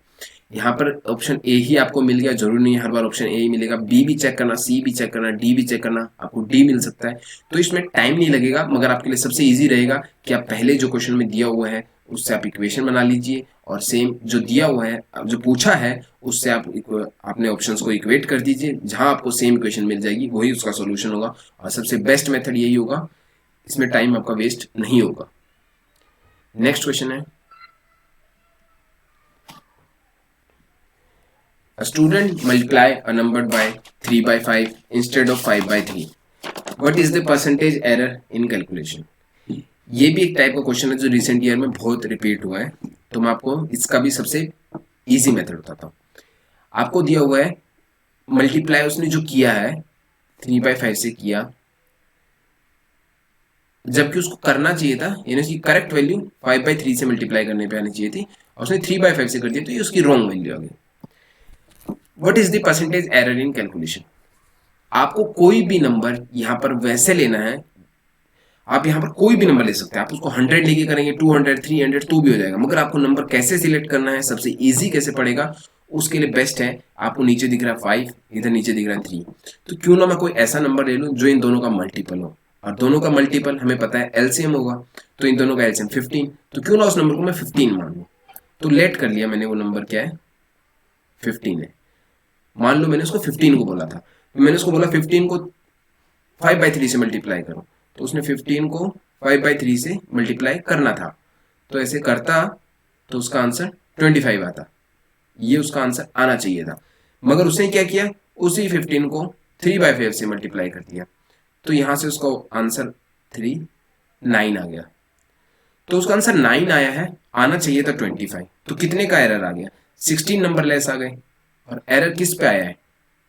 Speaker 1: यहाँ पर ऑप्शन ए ही आपको मिल गया, जरूरी नहीं है हर बार ऑप्शन ए ही मिलेगा, बी भी चेक करना, सी भी चेक करना, डी भी चेक करना, आपको डी मिल सकता है। तो इसमें टाइम नहीं लगेगा, मगर आपके लिए सबसे इजी रहेगा कि आप पहले जो क्वेश्चन में दिया हुआ है उससे आप इक्वेशन बना लीजिए, और सेम जो दिया हुआ है, जो पूछा है, उससे आप अपने ऑप्शंस को इक्वेट कर दीजिए, जहां आपको सेम इक्वेशन मिल जाएगी वही उसका सोल्यूशन होगा। और सबसे बेस्ट मेथड यही होगा, इसमें टाइम आपका वेस्ट नहीं होगा। नेक्स्ट क्वेश्चन है A student multiply a number by 3 by 5 instead of 5 by 3. What is the percentage error in calculation? ये भी एक टाइप का क्वेश्चन है जो रिसेंट ईयर में बहुत रिपीट हुआ है, तो मैं आपको इसका भी सबसे इजी मेथड बताता हूँ। आपको दिया हुआ है मल्टीप्लाई, उसने जो किया है 3 by 5 से किया, जबकि उसको करना चाहिए था, यानी उसकी करेक्ट वैल्यू 5 by 3 से मल्टीप्लाई करने पे आनी चाहिए थी, और उसने 3 by 5 से कर दिया, तो ये उसकी रॉन्ग वैल्यू आ गई। What is the percentage error in calculation? आपको कोई भी नंबर यहाँ पर वैसे लेना है, आप यहाँ पर कोई भी नंबर ले सकते हैं, आप उसको 100 लेके करेंगे, 200, 300 तो भी हो जाएगा, मगर आपको नंबर कैसे सिलेक्ट करना है, सबसे इजी कैसे पड़ेगा, उसके लिए बेस्ट है, आपको नीचे दिख रहा है 5, इधर नीचे दिख रहा है 3, तो क्यों ना मैं कोई ऐसा नंबर ले लूँ जो इन दोनों का मल्टीपल हो, और दोनों का मल्टीपल हमें पता है एलसीएम होगा, तो इन दोनों का एलसीएम 15, तो क्यों ना उस नंबर को मैं 15 मान लूँ। तो लेट कर लिया मैंने, वो नंबर क्या है 15 है। मान लो मैंने उसको 15 को बोला था, तो मैंने उसको बोला 15 को 5 by 3 से मल्टीप्लाई करो, तो उसने 15 को 5 by 3 से मल्टीप्लाई करना था, तो ऐसे करता तो उसका आंसर 25 आता, ये उसका आंसर आना चाहिए था, मगर उसने क्या किया, उसी 15 को 3 by 5 से मल्टीप्लाई कर दिया, तो यहां से उसका आंसर 9 आ गया, तो उसका आंसर 9 आया है, आना चाहिए था 25, तो कितने का एरर आ गया, 16 नंबर लेस आ गए, और एरर किस पे आया है,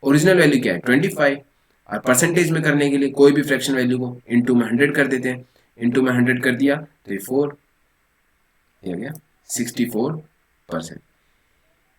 Speaker 1: ओरिजिनल वैल्यू क्या है 25, और परसेंटेज में करने के लिए कोई भी फ्रैक्शन वैल्यू को इनटू में 100 कर देते हैं, इनटू में 100 कर दिया तो ये 4, ये हो गया 64%।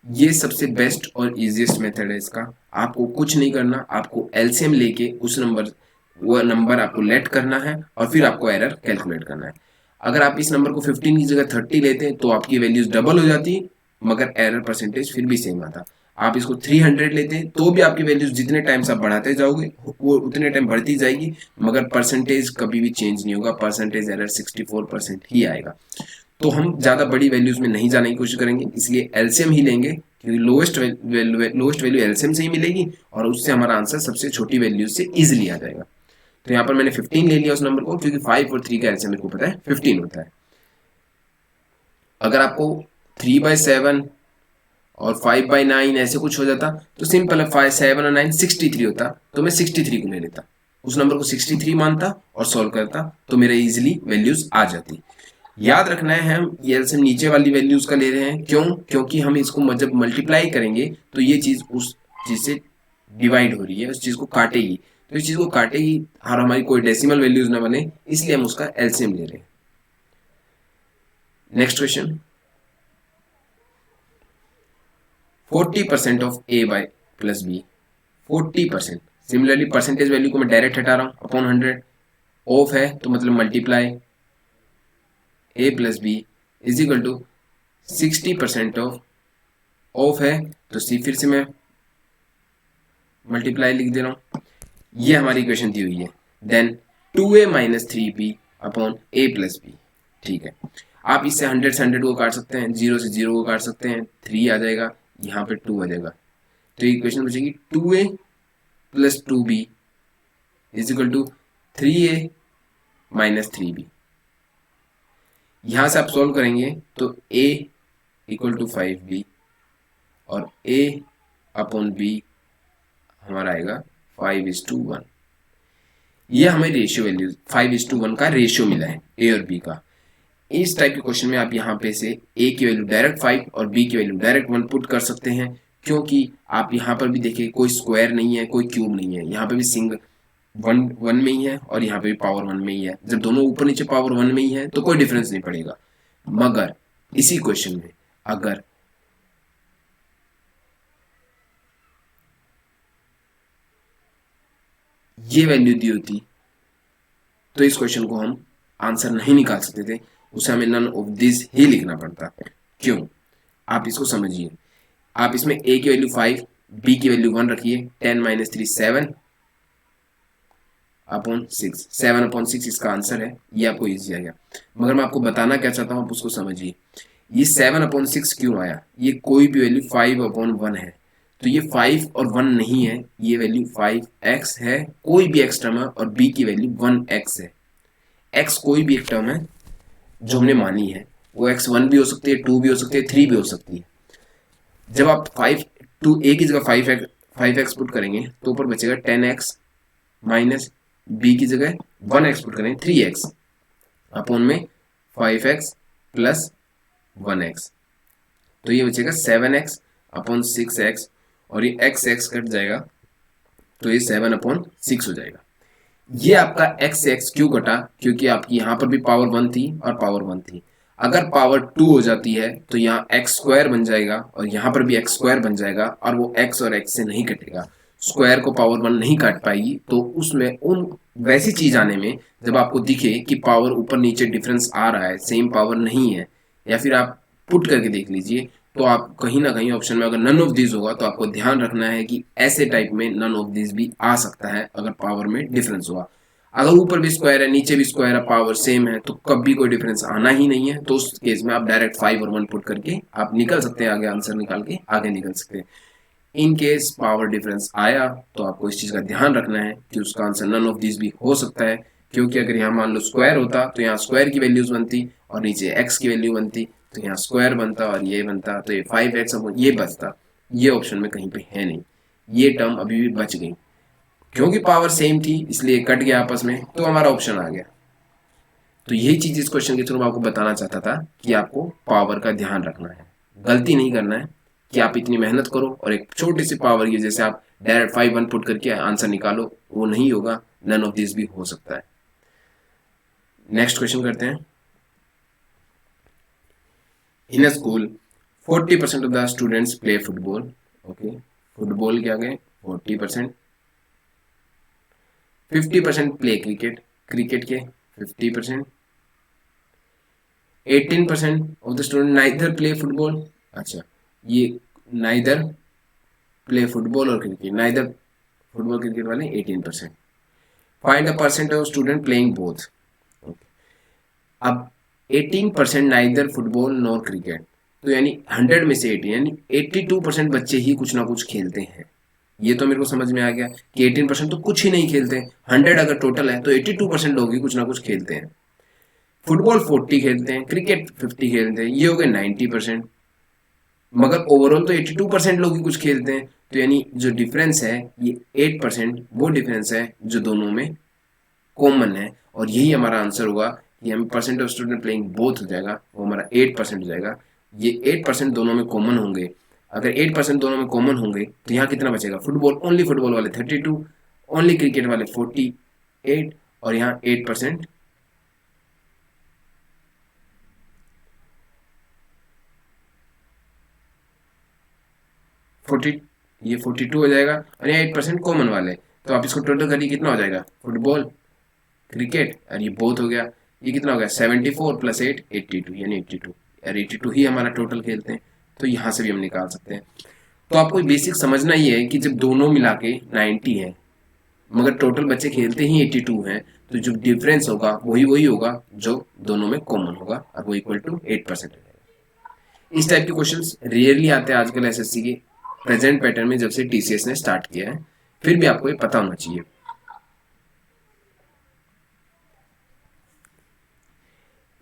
Speaker 1: ये सबसे बेस्ट और इजीएस्ट मेथड है इसका, आपको कुछ नहीं करना, आपको एलसीएम लेके उस नंबर, वो नंबर आपको लेट करना है, और फिर आपको एरर कैलकुलेट करना है। अगर आप इस नंबर को 15 की जगह 30 लेते तो आपकी वैल्यूज डबल हो जाती, मगर एरर परसेंटेज फिर भी सेम आता। आप इसको 300 लेते तो भी आपकी वैल्यूज जितने टाइम से आप बढ़ाते जाओगे वो उतने टाइम बढ़ती जाएगी, मगर परसेंटेज कभी भी चेंज नहीं होगा, परसेंटेज एरर 64% ही आएगा। तो हम ज़्यादा बड़ी वैल्यूज में नहीं जाने की कोशिश करेंगे, इसलिए एलसीएम ही लेंगे, क्योंकि लोएस्ट वैल्यू एलसीएम से ही मिलेगी, और उससे हमारा आंसर सबसे छोटी वैल्यूज से इजिली आ जाएगा। तो यहाँ पर मैंने 15 ले लिया उस नंबर को, क्योंकि 5 और 3 का एलसीएम मेरे को पता है 15 होता है। अगर आपको 3 by 7 और 5 by 9 ऐसे कुछ हो जाता तो सिंपल है, 5, 7 और 9 63 होता, तो मैं 63 को ले लेता, उस नंबर को 63 मानता और सॉल्व करता, तो मेरे इजीली वैल्यूज आ जाती। याद रखना है हम ये एलसीएम नीचे वाली वैल्यूज का ले रहे हैं, क्यों, क्योंकि हम इसको जब मल्टीप्लाई करेंगे तो ये चीज उस चीज से डिवाइड हो रही है, उस चीज को काटेगी, तो इस चीज को काटेगी और हमारी कोई डेसिमल वैल्यूज ना बने, इसलिए हम उसका एलसीएम ले रहे हैं। Next question, 40% of A by plus B, 40%। Similarly percentage value को मैं डायरेक्ट हटा रहा हूं, अपॉन 100, ऑफ है तो मतलब multiply A plus B is equal to 60% of है तो सी, फिर से मैं मल्टीप्लाई लिख दे रहा हूं, ये हमारी इक्वेशन दी हुई है। Then 2a minus 3b upon a plus b, ठीक है। आप इससे 100 से 100 को काट सकते हैं, 0 से 0 को काट सकते हैं, 3 आ जाएगा, यहाँ पे 2 आ जाएगा, तो इक्वेशन बचेगी 2a plus 2b is equal to 3a minus 3b। यहां से आप सॉल्व करेंगे तो a इक्वल टू 5b और a अपॉन b हमारा आएगा 5:1। ये हमें रेशियो वैल्यू 5:1 का रेशियो मिला है a और b का। इस टाइप के क्वेश्चन में आप यहाँ पे से a की वैल्यू डायरेक्ट 5 और b की वैल्यू डायरेक्ट 1 पुट कर सकते हैं, क्योंकि आप यहाँ पर भी देखिए कोई स्क्वायर नहीं है, कोई क्यूब नहीं है, यहाँ पे भी सिंगल 1 में ही है और यहाँ पे भी पावर 1 में ही है। जब दोनों ऊपर नीचे पावर 1 में ही है तो कोई डिफरेंस नहीं पड़ेगा, मगर इसी क्वेश्चन में अगर ये वैल्यू दी होती तो इस क्वेश्चन को हम आंसर नहीं निकाल सकते थे, उसे हमें नन ऑफ दिस ही लिखना पड़ता। क्यों, आप इसको समझिए, आप इसमें a की वैल्यू 5, b की वैल्यू 1 रखिए, 10 माइनस 3 7 अपॉन 6, 7 अपॉन 6 इसका आंसर है, ये आपको इजी आ गया। मगर मैं आपको बताना क्या चाहता हूँ, आप उसको समझिए, ये 7 अपॉन 6 क्यों आया, ये कोई भी वैल्यू 5 अपॉन 1 है, तो ये 5 और 1 नहीं है, ये वैल्यू 5x है, कोई भी x टर्म है, और b की वैल्यू 1x है। x कोई भी एक टर्म है जो हमने मानी है, वो x 1 भी हो सकती है, 2 भी हो सकती है, 3 भी हो सकती है। जब आप 5 टू ए की जगह 5x पुट करेंगे तो ऊपर बचेगा 10x माइनस बी की जगह 1x पुट करेंगे 3x अपॉन में 5x प्लस 1x, तो ये बचेगा 7x अपॉन 6x और ये x कट जाएगा तो ये 7 अपॉन 6 हो जाएगा। ये आपका x क्यों कटा, क्योंकि आपकी यहाँ पर भी पावर 1 थी और पावर 1 थी। अगर पावर 2 हो जाती है तो यहाँ x स्क्वायर बन जाएगा और यहाँ पर भी x स्क्वायर बन जाएगा और वो x और x से नहीं कटेगा, स्क्वायर को पावर 1 नहीं काट पाएगी। तो उसमें उन वैसी चीज आने में जब आपको दिखे कि पावर ऊपर नीचे डिफरेंस आ रहा है, सेम पावर नहीं है, या फिर आप पुट करके देख लीजिए तो आप कहीं ना कहीं ऑप्शन में अगर नन ऑफ दिस होगा तो आपको ध्यान रखना है कि ऐसे टाइप में नन ऑफ दिस भी आ सकता है अगर पावर में डिफरेंस हुआ। अगर ऊपर भी स्क्वायर है नीचे भी स्क्वायर है पावर सेम है तो कभी कोई डिफरेंस आना ही नहीं है, तो उस केस में आप डायरेक्ट 5 और 1 पुट करके आप निकल सकते हैं, आगे आंसर निकाल के आगे निकल सकते हैं। इन केस पावर डिफरेंस आया तो आपको इस चीज का ध्यान रखना है कि उसका आंसर नन ऑफ दिस भी हो सकता है, क्योंकि अगर यहाँ मान लो स्क्वायर होता तो यहाँ स्क्वायर की वैल्यूज बनती और नीचे एक्स की वैल्यू बनती, तो यहाँ स्क्वायर बनता और ये बनता, तो ये 5x ये बचता। ये ऑप्शन में कहीं पे है नहीं, ये टर्म अभी भी बच गई, क्योंकि पावर सेम थी इसलिए कट गया आपस में, तो हमारा ऑप्शन आ गया। तो यही चीज इस क्वेश्चन के थ्रू मैं आपको बताना चाहता था कि आपको पावर का ध्यान रखना है, गलती नहीं करना है कि आप इतनी मेहनत करो और एक छोटी सी पावर की जैसे आप डायरेक्ट 5 1 पुट करके आंसर निकालो, वो नहीं होगा, नन ऑफ दिस भी हो सकता है। नेक्स्ट क्वेश्चन करते हैं। In a school 40% of the students play football. Okay, football क्या गए 40%, 50% प्ले क्रिकेट, क्रिकेट के 50%, 18% of the student neither play football. अच्छा, ये नाइदर प्ले फुटबॉल और क्रिकेट, नाइदर फुटबॉल क्रिकेट वाले 18%। Find the percent of student playing both. अब 18% neither football nor cricket, तो यानी 100 में से 80 यानी 82% बच्चे ही कुछ ना कुछ खेलते हैं। ये तो मेरे को समझ में आ गया कि 18% तो कुछ ही नहीं खेलते, 100 अगर टोटल है तो 82% लोग ही कुछ ना कुछ खेलते हैं। फुटबॉल 40 खेलते हैं, क्रिकेट 50 खेलते हैं, ये हो गए 90%, मगर ओवरऑल तो 82% लोग ही कुछ खेलते हैं, तो यानी जो डिफरेंस है ये 8%, वो डिफरेंस है जो दोनों में कॉमन है, और यही हमारा आंसर होगा कि हमें percent of student playing both हो जाएगा, वो हमारा 8% हो जाएगा। ये 8% दोनों में कॉमन होंगे, अगर 8% दोनों में कॉमन होंगे तो यहाँ कितना बचेगा, फुटबॉल ओनली फुटबॉल वाले 32, ओनली क्रिकेट वाले 48 और यहाँ 8% 40, ये 42 हो जाएगा और यहाँ 8% कॉमन वाले, तो आप इसको टोटल करिए कितना हो जाएगा, फुटबॉल क्रिकेट और ये बोथ हो गया, ये कितना हो गया 74 प्लस 8 82 यानी 82, और 82 ही हमारा टोटल खेलते हैं, तो यहाँ से भी हम निकाल सकते हैं। तो आपको बेसिक समझना ही है कि जब दोनों मिला के 90 है मगर टोटल बच्चे खेलते ही 82 हैं, तो जो डिफरेंस होगा वही होगा जो दोनों में कॉमन होगा और वो इक्वल टू 8% हो जाएगा। इस टाइप के क्वेश्चंस रेयरली आते हैं आजकल एसएससी के प्रेजेंट पैटर्न में, जब से टीसीएस ने स्टार्ट किया है, फिर भी आपको ये पता होना चाहिए।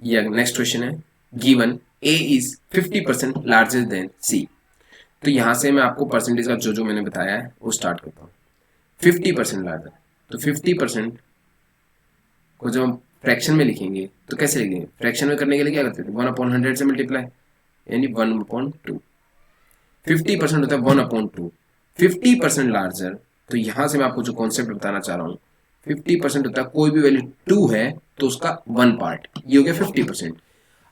Speaker 1: ये नेक्स्ट क्वेश्चन है, given a is 50% larger than c. तो यहां से मैं आपको परसेंटेज का जो मैंने बताया है वो स्टार्ट करता हूँ। 50% लार्जर, तो 50% को जब हम फ्रैक्शन में लिखेंगे तो कैसे लिखेंगे, फ्रैक्शन में करने के लिए क्या करते थे 1/100 से मल्टीप्लाई यानी 1/2। 50% होता है 1/2, 50% लार्जर, तो यहां से मैं आपको जो कॉन्सेप्ट बताना चाह रहा हूँ, 50% होता है कोई भी वैल्यू 2 है तो उसका 1 पार्ट, ये हो गया 50%।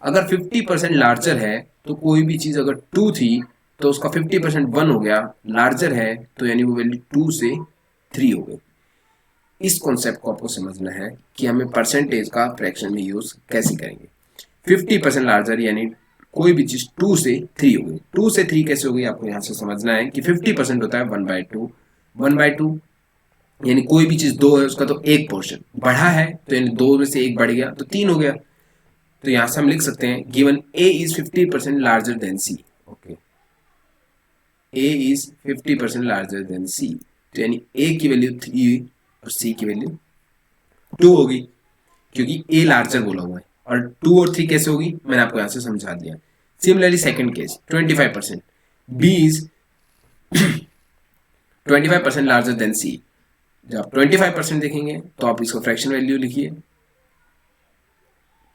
Speaker 1: अगर 50% लार्जर है तो कोई भी चीज अगर 2 थी तो उसका 50% 1 हो गया, लार्जर है तो यानी वो वैल्यू 2 से 3 हो गई। इस कॉन्सेप्ट को आपको समझना है कि हमें परसेंटेज का फ्रैक्शन में यूज कैसे करेंगे। 50% लार्जर यानी कोई भी चीज 2 से 3 हो गई, 2 से 3 कैसे हो गई आपको यहां से समझना है कि 50% होता है 1/2, 1/2 यानी कोई भी चीज 2 है उसका तो एक पोर्शन बढ़ा है, तो यानी 2 में से 1 बढ़ गया तो 3 हो गया। तो यहां से हम लिख सकते हैं given a is 50% larger than c. Okay, a is 50% larger than c, तो यानी ए की वैल्यू 3 और सी की वैल्यू 2 होगी, क्योंकि ए लार्जर बोला हुआ है, और 2 और 3 कैसे होगी मैंने आपको यहां से समझा दिया। Similarly second case 25%, b is 25% larger than c. जब आप 25% देखेंगे तो आप इसको फ्रैक्शन वैल्यू लिखिए,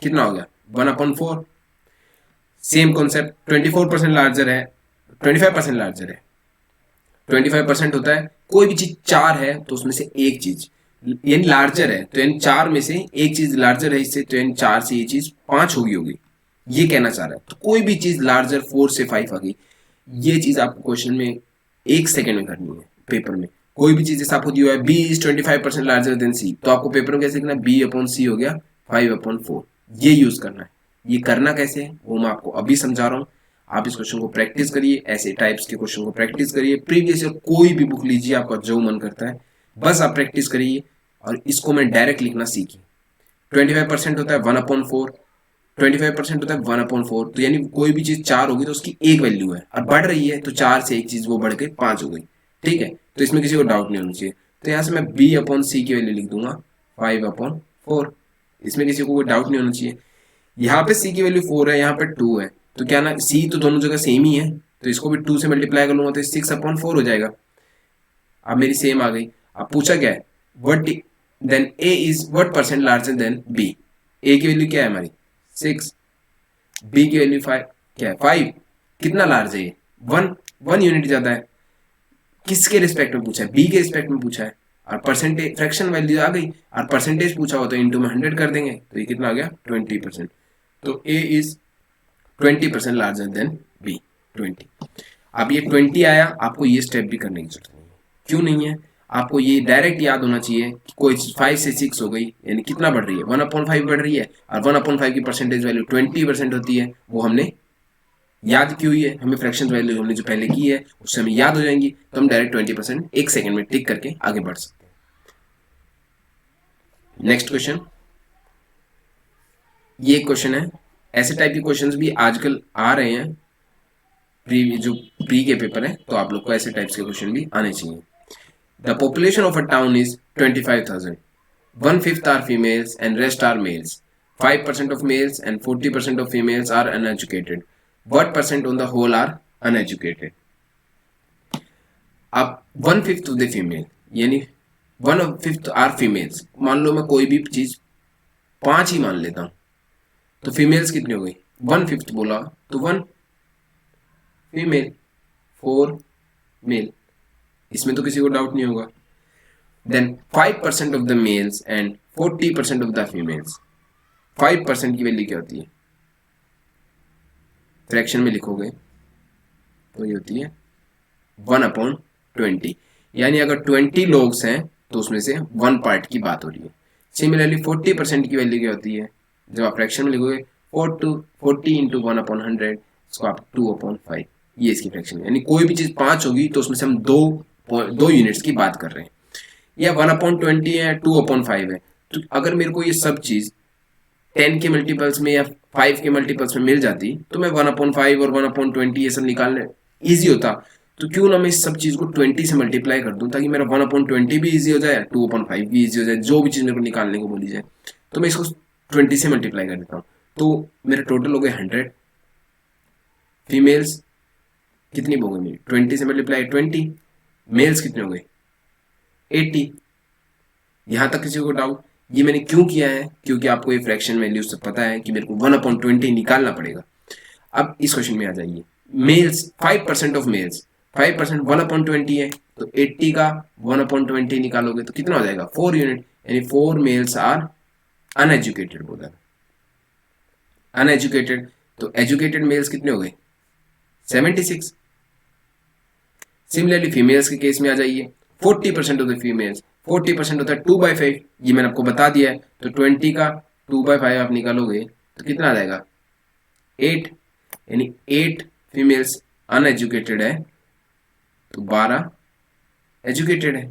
Speaker 1: कितना हो गया 1/4। सेम कॉन्सेप्ट 24% लार्जर है, 25% लार्जर है, 25% होता है कोई भी चीज 4 है तो उसमें से एक चीज यानी लार्जर है, तो यानी 4 में से एक चीज लार्जर है इससे, तो यानी 4 से ये चीज 5 होगी ये कहना चाह रहा है। तो कोई भी चीज लार्जर 4 से 5 आ गई, ये चीज आपको क्वेश्चन में 1 सेकेंड में करनी है पेपर में। कोई भी चीज जैसा आपको दिया है B is 25% larger than c, तो आपको पेपर में कैसे लिखना, B/C हो गया 5/4, ये यूज करना है। ये करना कैसे है वो मैं आपको अभी समझा रहा हूँ। आप इस क्वेश्चन को प्रैक्टिस करिए, ऐसे टाइप्स के क्वेश्चन को प्रैक्टिस करिए, प्रीवियस ईयर कोई भी बुक लीजिए आपका जो मन करता है, बस आप प्रैक्टिस करिए और इसको मैं डायरेक्ट लिखना सीखिए। 25% होता है 1/4, 25% होता है 1/4, तो यानी कोई भी चीज 4 होगी तो उसकी एक वैल्यू है और बढ़ रही है, तो 4 से एक चीज वो बढ़ के 5 हो गई, ठीक है। तो इसमें किसी को डाउट नहीं होना चाहिए। तो यहाँ से मैं B/C की वैल्यू लिख दूंगा 5/4, इसमें किसी को कोई डाउट नहीं होना चाहिए। यहाँ पे C की वैल्यू 4 है, यहाँ पे 2 है, तो क्या ना C तो दोनों जगह सेम ही है, तो इसको भी 2 से मल्टीप्लाई कर लूंगा तो 6/4 हो जाएगा। अब मेरी सेम आ गई। अब पूछा क्या है, what then A is what percent larger than B। A की वैल्यू क्या है हमारी 6, B की वैल्यू 5 क्या है 5, कितना लार्ज है ये 1 यूनिट ज्यादा है। किसके रिस्पेक्ट में पूछा है, B के रिस्पेक्ट में पूछा है, और परसेंटेज फ्रैक्शन वैल्यू आ गई और परसेंटेज पूछा हो तो इंटू में 100 कर देंगे, तो ये कितना आ गया 20%। तो A is 20% larger than B 20। अब ये 20 आया, आपको ये स्टेप भी करने की जरूरत नहीं है। क्यों नहीं है, आपको ये डायरेक्ट याद होना चाहिए कि कोई 5 से 6 हो गई यानी कितना बढ़ रही है 1/5 बढ़ रही है, और 1/5 की परसेंटेज वैल्यू 20% होती है। वो हमने याद की हुई है, हमें फ्रैक्शन वैल्यू हमने जो पहले की है उससे हमें याद हो जाएंगी, तो हम डायरेक्ट 20% 1 सेकेंड में टिक करके आगे बढ़ सकते हैं। नेक्स्ट क्वेश्चन, ये क्वेश्चन है, ऐसे टाइप के क्वेश्चंस भी आजकल आ रहे हैं जो प्री के पेपर है, तो आप लोग को ऐसे टाइप्स के क्वेश्चन भी आने चाहिए। The population of a town is 25,000, 1/5 are females and rest are males, 5% of males and 40% of females are uneducated, what percent on the whole are uneducated। अब 1/5 ऑफ द फीमेल यानी 1/5 are females, मान लो मैं कोई भी चीज 5 ही मान लेता हूं, तो फीमेल्स कितनी हो गई 1/5 बोला तो 1 फीमेल 4 मेल, इसमें तो किसी को डाउट नहीं होगा। Then 5% of the males and 40% of the females, 5% की वैल्यू क्या होती है, फ्रैक्शन में लिखोगे तो ये होती है 1/20, यानी अगर 20 लोग हैं तो उसमें से 1 पार्ट की बात हो रही है। सिमिलरली 40% की वैल्यू क्या होती है, जब आप फ्रैक्शन में लिखोगे 40 इंटू 1/100, इसको आप 2/5, ये इसकी फ्रैक्शन है। यानी कोई भी चीज 5 होगी तो उसमें से हम दो यूनिट्स की बात कर रहे हैं, या 1/20 है 2/5 है। तो अगर मेरे को ये सब चीज 10 के मल्टीपल्स में या 5 के मल्टीपल्स में मिल जाती तो मैं 1/5 और 1/20 ये सब निकालने ईजी होता। तो क्यों ना मैं इस सब चीज को 20 से मल्टीप्लाई कर दूं, ताकि मेरा 1/20 भी ईजी हो जाए, 2/5 भी ईजी हो जाए, जो भी चीज मेरे को निकालने को बोली जाए तो मैं इसको 20 से मल्टीप्लाई कर देता हूँ। तो मेरे टोटल हो गए 100, फीमेल्स कितनी हो गई मेरी 20 से मल्टीप्लाई 20, मेल्स कितने हो गए 80। यहां तक किसी को डाउट, ये मैंने क्यों किया है, क्योंकि आपको ये फ्रैक्शन वैल्यू से पता है कि मेरे को 1/20 निकालना पड़ेगा। अब इस क्वेश्चन में आ जाइए, मेल्स 5% ऑफ मेल्स, 5% 1/20 है, तो 80 का 1/20 निकालोगे तो कितना हो जाएगा 4 यूनिट, यानी 4 मेल्स आर अनएजुकेटेड बोला। अनएजुकेटेड, तो एजुकेटेड मेल्स कितने हो गए 76। सिमिलरली फीमेल्स के केस में आ जाइए, 40% ऑफ द फीमेल्स, 40% होता है 2/5, ये मैंने आपको बता दिया है। तो 20 का 2/5 आप निकालोगे तो कितना आ जाएगा 8, यानी 8 फीमेल्स अनएजुकेटेड है तो 12 एजुकेटेड है,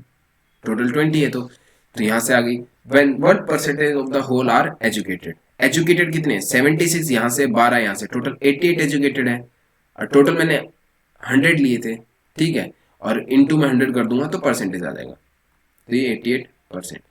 Speaker 1: टोटल 20 है। तो यहां से आ गई when 1% of the whole are educated, educated कितने 76, यहां से 12, यहां से टोटल 88 एजुकेटेड है, और टोटल मैंने 100 लिए थे, ठीक है, और इनटू में 100 कर दूंगा तो परसेंटेज आ जाएगा, तो ये 88%।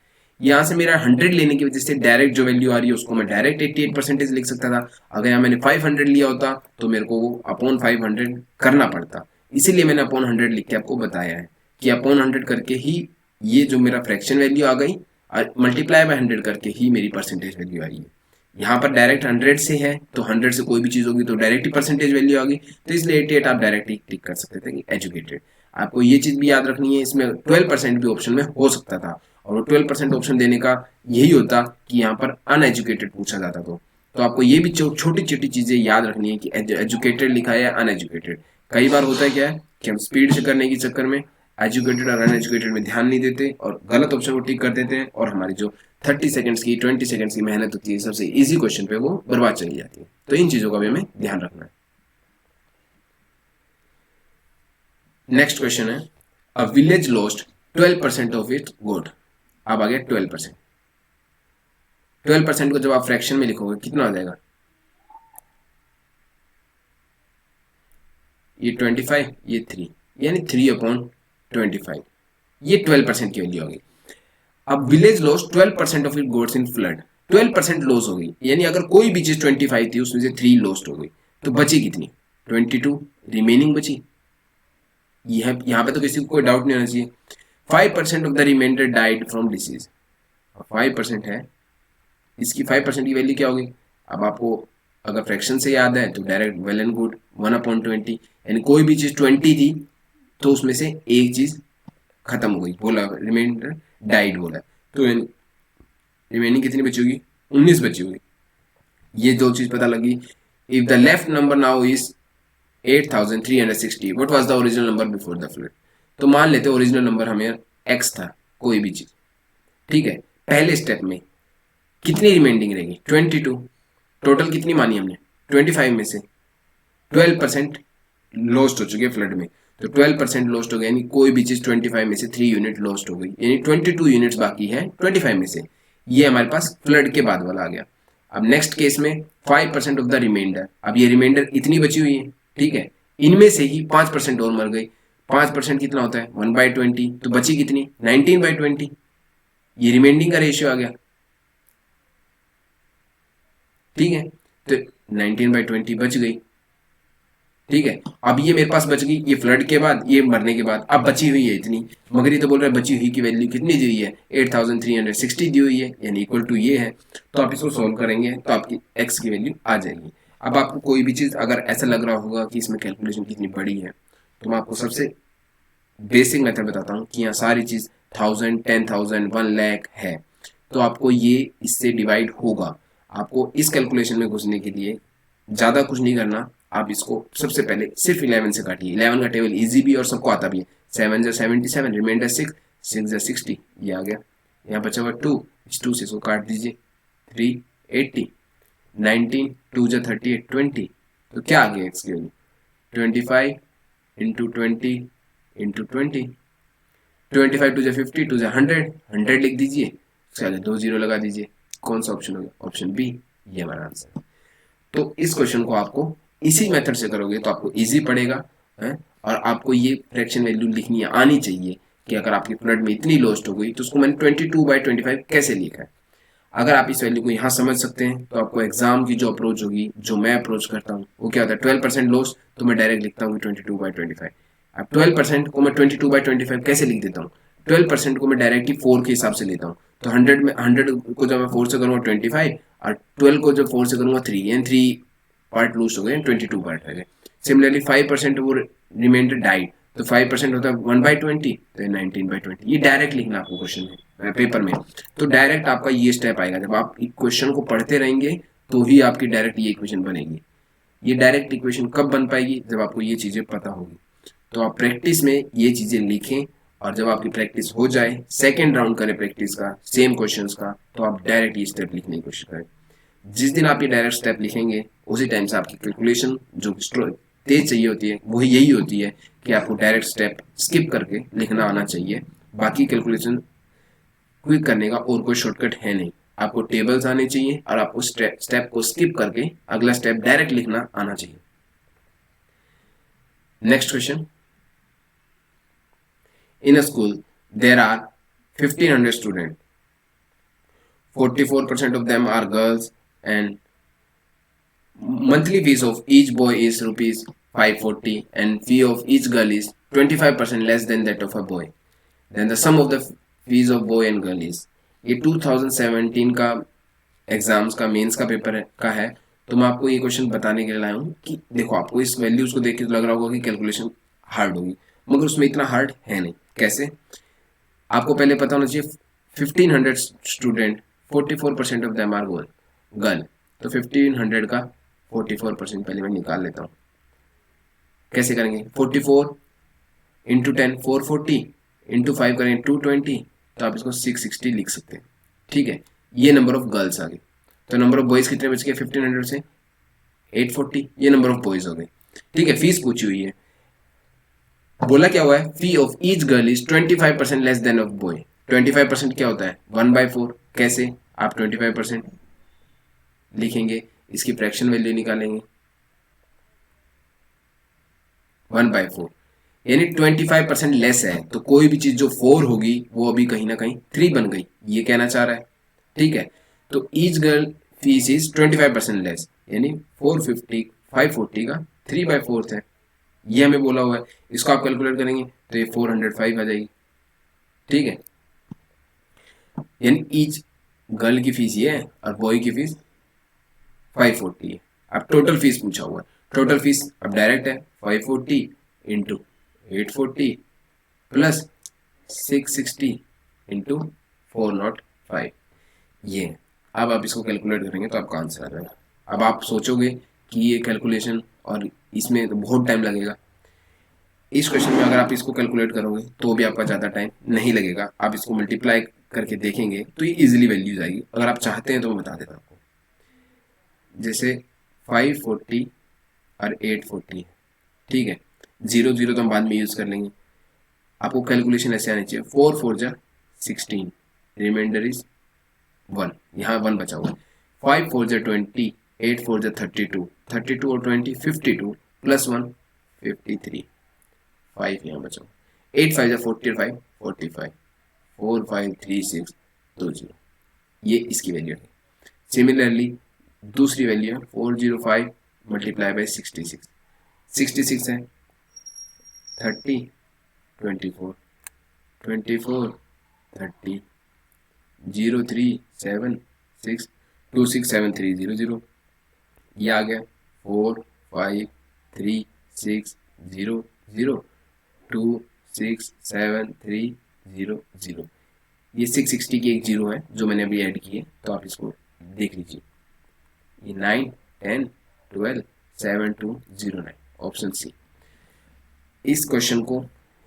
Speaker 1: यहाँ से मेरा 100 लेने की वजह से डायरेक्ट जो वैल्यू आ रही है उसको मैं डायरेक्ट 88% लिख सकता था। अगर यहाँ मैंने 500 लिया होता तो मेरे को वो अपॉन 500 करना पड़ता, इसीलिए मैंने अपॉन 100 लिख के आपको बताया है। कि अपॉन 100 करके ही ये जो मेरा फ्रैक्शन वैल्यू आ गई और मल्टीप्लाई बाय 100 करके ही मेरी परसेंटेज वैल्यू आ रही है। यहाँ पर डायरेक्ट 100 से है तो 100 से कोई भी चीज़ होगी तो डायरेक्ट ही परसेंटेज वैल्यू आ गई, तो इसलिए 88 आप डायरेक्ट ही टिक कर सकते थे कि एजुकेटेड। आपको ये चीज़ भी याद रखनी है, इसमें 12% भी ऑप्शन में हो सकता था और वो 12% ऑप्शन देने का यही होता कि यहाँ पर अनएजुकेटेड पूछा जाता। तो आपको ये भी छोटी छोटी चीज़ें याद रखनी है कि एजुकेटेड लिखा है या अनएजुकेटेड। कई बार होता है क्या है कि हम स्पीड से करने के चक्कर में एजुकेटेड और अनएजुकेटेड में ध्यान नहीं देते और गलत ऑप्शन को टिक कर देते हैं और हमारी जो 30 सेकंड्स की 20 सेकंड्स की मेहनत होती है सबसे इजी क्वेश्चन पे वो बर्बाद चली जाती है। तो इन चीज़ों का भी हमें ध्यान रखना है। नेक्स्ट क्वेश्चन है, a village lost 12% of its good. अब आ गया 12%। 12% को जब आप फ्रैक्शन में लिखोगे कितना आ जाएगा, ये 25, ये 3, यानी 3/25, ये 12% की वैल्यू होगी। अब village loss 12% of it goods in flood, 12% loss हो गई, यानी अगर कोई भी चीज 25 थी उसमें से 3 लॉस्ट हो गई तो बची कितनी, 22 रिमेनिंग बची। यहाँ पे तो किसी को कोई डाउट नहीं होना चाहिए। 5% of the remainder died from disease, 5% है, इसकी 5% की वैल्यू क्या होगी। अब आपको अगर फ्रैक्शन से याद है तो डायरेक्ट वेल एंड गुड 1/20, यानी कोई भी चीज 20 थी तो उसमें से एक चीज खत्म हो गई, बोला रिमाइंडर डाइड बोला, तो रिमेनिंग कितनी बची होगी, 19 बची होगी। ये दो चीज पता लगी। If the left number now is 8360, what was the original number before the flood. तो मान लेते ओरिजिनल नंबर हमें x था, कोई भी चीज, ठीक है। पहले स्टेप में कितनी रिमेंडिंग रहेगी, 22। टोटल कितनी मानी हमने, 25 में से 12% लॉस्ट हो चुके फ्लड में, तो 12% लॉस्ट हो गया, यानी कोई भी चीज 25 में से 3 यूनिट लॉस्ट हो गई, यानी 22 यूनिट्स बाकी है 25 में से। ये हमारे पास फ्लड के बाद वाला आ गया। अब नेक्स्ट केस में 5% ऑफ द रिमाइंडर, अब ये रिमाइंडर इतनी बची हुई है, ठीक है, इनमें से ही 5% और मर गई। 5% कितना होता है, 1/20, तो बची कितनी, 19/20, ये रिमाइंडिंग का रेशियो आ गया, ठीक है। तो 19/20 बच गई, ठीक है। अब ये मेरे पास बच गई, ये फ्लड के बाद, ये मरने के बाद, अब बची हुई है इतनी, मगर ये तो बोल रहा है बची हुई की वैल्यू कितनी दी हुई है, 8360 दी हुई है, यानी इक्वल टू ये है। तो आप इसको सोल्व करेंगे तो आपकी एक्स की वैल्यू आ जाएगी। अब आपको कोई भी चीज़ अगर ऐसा लग रहा होगा कि इसमें कैलकुलेशन कितनी बड़ी है, तो मैं आपको सबसे बेसिक मेथड बताता हूँ कि यहाँ सारी चीज़ 1000, 10,000, 1,00,000 है, तो आपको ये इससे डिवाइड होगा। आपको इस कैलकुलेशन में घुसने के लिए ज़्यादा कुछ नहीं करना, आप इसको सबसे पहले सिर्फ 11 से काटिए। 11 का टेबल इजी भी और सबको आता भी है। 7 × 77, रिमाइंडर 6, 6 × 60, ये आ गया। यहाँ बचा हुआ 2, इस 2 से इसको काट दीजिए, 3 80, 19 2 × 38 20, तो क्या आ गया एक्स की वैल्यू, 25 × 20 × 20, 25 2 × 50, 2 × 100, 100 लिख दीजिए, उसके आगे 2 0 लगा दीजिए। कौन सा ऑप्शन होगा, ऑप्शन बी, ये हमारा आंसर। तो इस क्वेश्चन को आपको इसी मेथड से करोगे तो आपको इजी पड़ेगा है? और आपको ये फ्रैक्शन वैल्यू लिखनी आनी चाहिए कि अगर आपकी फ्लड में इतनी लॉस्ट हो गई तो उसको मैंने 22/25 कैसे लिखा है। अगर आप इस वैल्यू को यहाँ समझ सकते हैं तो आपको एग्जाम की जो अप्रोच होगी, जो मैं अप्रोच करता हूँ, वो क्या होता है, 12% लॉस, तो मैं डायरेक्ट लिखता हूँ 22/25। अब 12% को मैं 22/25 कैसे लिख देता हूँ, 12% को मैं डायरेक्टली 4 के हिसाब से लेता हूँ, तो 100 में 100 को जब मैं 4 से करूँगा 25 और 12 को जब 4 से करूँगा 3, यानी 3 पार्ट लूज हो गए, 22 पार्ट रह गए। सिमिलरली 5% वो रिमाइंडर डाइड, तो 5% होता है 1/20, तो 19/20। ये डायरेक्ट लिखना आपको क्वेश्चन में, पेपर में, तो डायरेक्ट आपका ये स्टेप आएगा। जब आप क्वेश्चन को पढ़ते रहेंगे तो ही आपकी डायरेक्ट ये इक्वेशन बनेगी। ये डायरेक्ट इक्वेशन कब बन पाएगी, जब आपको ये चीज़ें पता होगी। तो आप प्रैक्टिस में ये चीज़ें लिखें और जब आपकी प्रैक्टिस हो जाए, सेकेंड राउंड करें प्रैक्टिस का सेम क्वेश्चन का, तो आप डायरेक्ट ये स्टेप लिखने की कोशिश करें। जिस दिन आप ये डायरेक्ट स्टेप लिखेंगे उसी टाइम से आपकी कैलकुलेशन जो तेज चाहिए होती है वही यही होती है कि आपको डायरेक्ट स्टेप स्किप करके लिखना आना चाहिए। बाकी कैलकुलेशन क्विक करने का और कोई शॉर्टकट है नहीं, आपको टेबल्स आने चाहिए और आपको स्टेप को स्किप करके अगला स्टेप डायरेक्ट लिखना आना चाहिए। Next question, in a school there are 1500 student, 44% of them are girls and monthly fees of each boy is rupees 540 and fee of each girl is 25% less than that of a boy, then the sum of the fees of boy and girl is। ये 2017 का exams का mains का paper है तो मैं आपको ये question बताने के लिए लाया हूँ कि देखो आपको इस वैल्यूज को देख के तो लग रहा होगा कि कैलकुलेशन हार्ड होगी, मगर उसमें इतना हार्ड है नहीं। कैसे? आपको पहले पता होना चाहिए 1500 student 44% of them are girl, तो 1500 का 44% पहले मैं निकाल लेता हूँ। कैसे करेंगे? 44 इंटू 10 440 इंटू 5 करेंगे 220, तो आप इसको 660 लिख सकते हैं। ठीक है, ये नंबर ऑफ गर्ल्स आ गई। तो नंबर ऑफ बॉयज कितने बच गए 1500 से 840, ये नंबर ऑफ बॉयज हो गए। ठीक है, फीस पूछी हुई है, बोला क्या हुआ है, fee of each girl is 25% less than of boy. 25% क्या होता है 1/4। कैसे? आप 25% लिखेंगे, इसकी फ्रैक्शन वैल्यू निकालेंगे 1/4, यानी 25% लेस है, तो कोई भी चीज जो 4 होगी वो अभी कहीं ना कहीं 3 बन गई, ये कहना चाह रहा है। ठीक है, तो each girl fees is 25% less, यानी 450 540 का 3/4 है, ये हमें बोला हुआ है। इसको आप कैलकुलेट करेंगे तो ये 405 आ जाएगी। ठीक है, यानी ईच गर्ल की फीस ये है और बॉय की फीस 540 है। अब टोटल फीस पूछा हुआ है, टोटल फीस अब डायरेक्ट है 540 इंटू 840 प्लस 660 इंटू 405, ये। अब आप इसको कैलकुलेट करेंगे तो आपका आंसर आ जाएगा। अब आप सोचोगे कि ये कैलकुलेशन और इसमें तो बहुत टाइम लगेगा। इस क्वेश्चन में अगर आप इसको कैलकुलेट करोगे तो भी आपका ज़्यादा टाइम नहीं लगेगा, आप इसको मल्टीप्लाई करके देखेंगे तो ये इजीली वैल्यूज आएगी। अगर आप चाहते हैं तो मैं बता देता हूँ आपको, जैसे 540 और 840 है। ठीक है, 0 तो हम बाद में यूज़ कर लेंगे। आपको कैलकुलेशन ऐसे आनी चाहिए 4 4 जा 16, रिमाइंडर इज 1, यहाँ 1 बचा हुआ है। 5 4 जा 20, 8 4 जा 32, 32 और 20 52 प्लस 1 53, 5 यहाँ बचा हुआ। 8 5 जा 45 45, 4 5 3 6 2 0, ये इसकी वैल्यू है। सिमिलरली दूसरी वैल्यू है 405 मल्टीप्लाई बाई 66, 66 है 30 24 24 30 0 3 7 6 2 6 7 3 0 0, ये आ गया 4 5 3 6 0 0 2 6 7 3 0 0, ये 660 की एक जीरो है जो मैंने अभी ऐड की है, तो आप इसको देख लीजिए। ये 9 10 12 7 2 0 9, ऑप्शन सी। इस क्वेश्चन को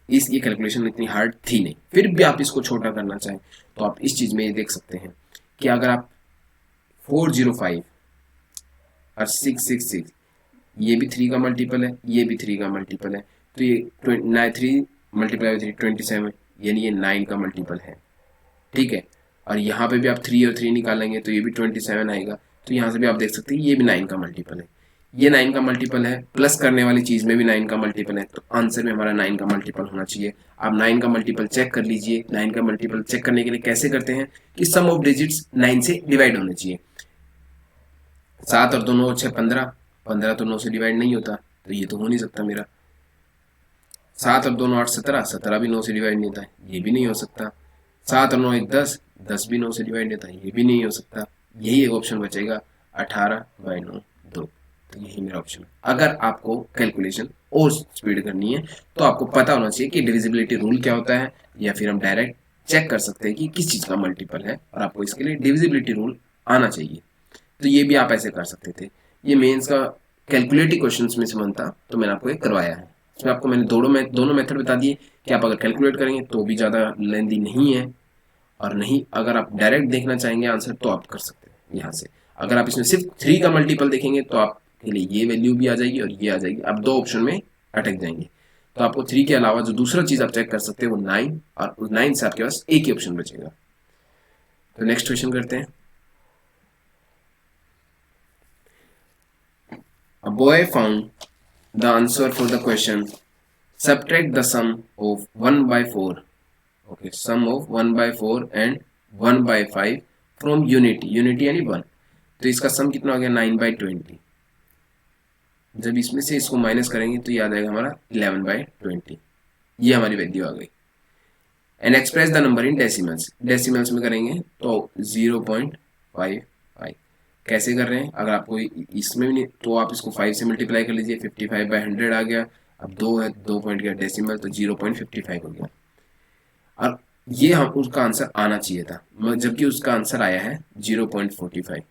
Speaker 1: ये कैलकुलेशन इतनी हार्ड थी नहीं, फिर भी आप इसको छोटा करना चाहें तो आप इस चीज में ये देख सकते हैं कि अगर आप 405 और 666, ये भी 3 का मल्टीपल है, ये भी 3 का मल्टीपल है, तो ये 3 मल्टीप्लाई बाई 3 27, यानी ये 9 का मल्टीपल है। ठीक है, और यहाँ पे भी आप 3 और 3 निकालेंगे तो ये भी 27 आएगा, तो यहाँ से भी आप देख सकते हैं ये भी 9 का मल्टीपल है, ये 9 का मल्टीपल है, प्लस करने वाली चीज में भी 9 का मल्टीपल है, तो आंसर में हमारा 9 का मल्टीपल होना चाहिए। आप 9 का मल्टीपल चेक कर लीजिए। 9 का मल्टीपल चेक करने के लिए कैसे करते हैं कि सम ऑफ डिजिट्स 9 से डिवाइड होने चाहिए। 7 और 2 9 6 15, 15 तो 9 से डिवाइड नहीं होता, तो ये तो हो नहीं सकता मेरा। 7 और 2 9 8 17, 17 भी 9 से डिवाइड नहीं होता, ये भी नहीं हो सकता। 7 और 9 1 10, 10 भी 9 से डिवाइड नहीं होता, ये भी नहीं हो सकता। यही एक ऑप्शन बचेगा 18/9 2, तो यही मेरा ऑप्शन है। अगर आपको कैलकुलेशन और स्पीड करनी है तो आपको पता होना चाहिए कि डिविजिबिलिटी रूल क्या होता है, या फिर हम डायरेक्ट चेक कर सकते हैं कि किस चीज़ का मल्टीपल है, और आपको इसके लिए डिविजिबिलिटी रूल आना चाहिए। तो ये भी आप ऐसे कर सकते थे। ये मेंस का कैलकुलेटिव क्वेश्चंस में से बनता, तो मैंने आपको ये करवाया है। इसमें आपको मैंने दोनों मेथड बता दिए कि आप अगर कैलकुलेट करेंगे तो भी ज़्यादा लेंदी नहीं है, और नहीं अगर आप डायरेक्ट देखना चाहेंगे आंसर तो आप कर सकते हैं यहाँ से। अगर आप इसमें सिर्फ 3 का मल्टीपल देखेंगे तो आपके लिए ये वैल्यू भी आ जाएगी और ये आ जाएगी, आप 2 ऑप्शन में अटक जाएंगे। तो आपको 3 के अलावा जो दूसरा चीज़ आप चेक कर सकते हैं वो 9, और उस 9 से आपके पास एक ही ऑप्शन बचेगा। तो नेक्स्ट क्वेश्चन करते हैं। A boy found the answer for the question. Subtract the sum of 1/4. Okay, sum of 1/4 and 1/5 from unity. Unity यानी 1, तो इसका सम कितना हो गया 9/20। जब इसमें से इसको माइनस करेंगे तो ये आ जाएगा हमारा 11/20, ये हमारी वैल्यू आ गई। And express the number in decimals, decimals में करेंगे तो 0.55। कैसे कर रहे हैं, अगर आपको इसमें भी नहीं तो आप इसको 5 से मल्टीप्लाई कर लीजिए, 55/100 आ गया। अब 2 है, 2 पॉइंट गया डेसिमल, तो 0.55 हो गया। और ये हम उसका आंसर आना चाहिए था, जबकि उसका आंसर आया है 0.45।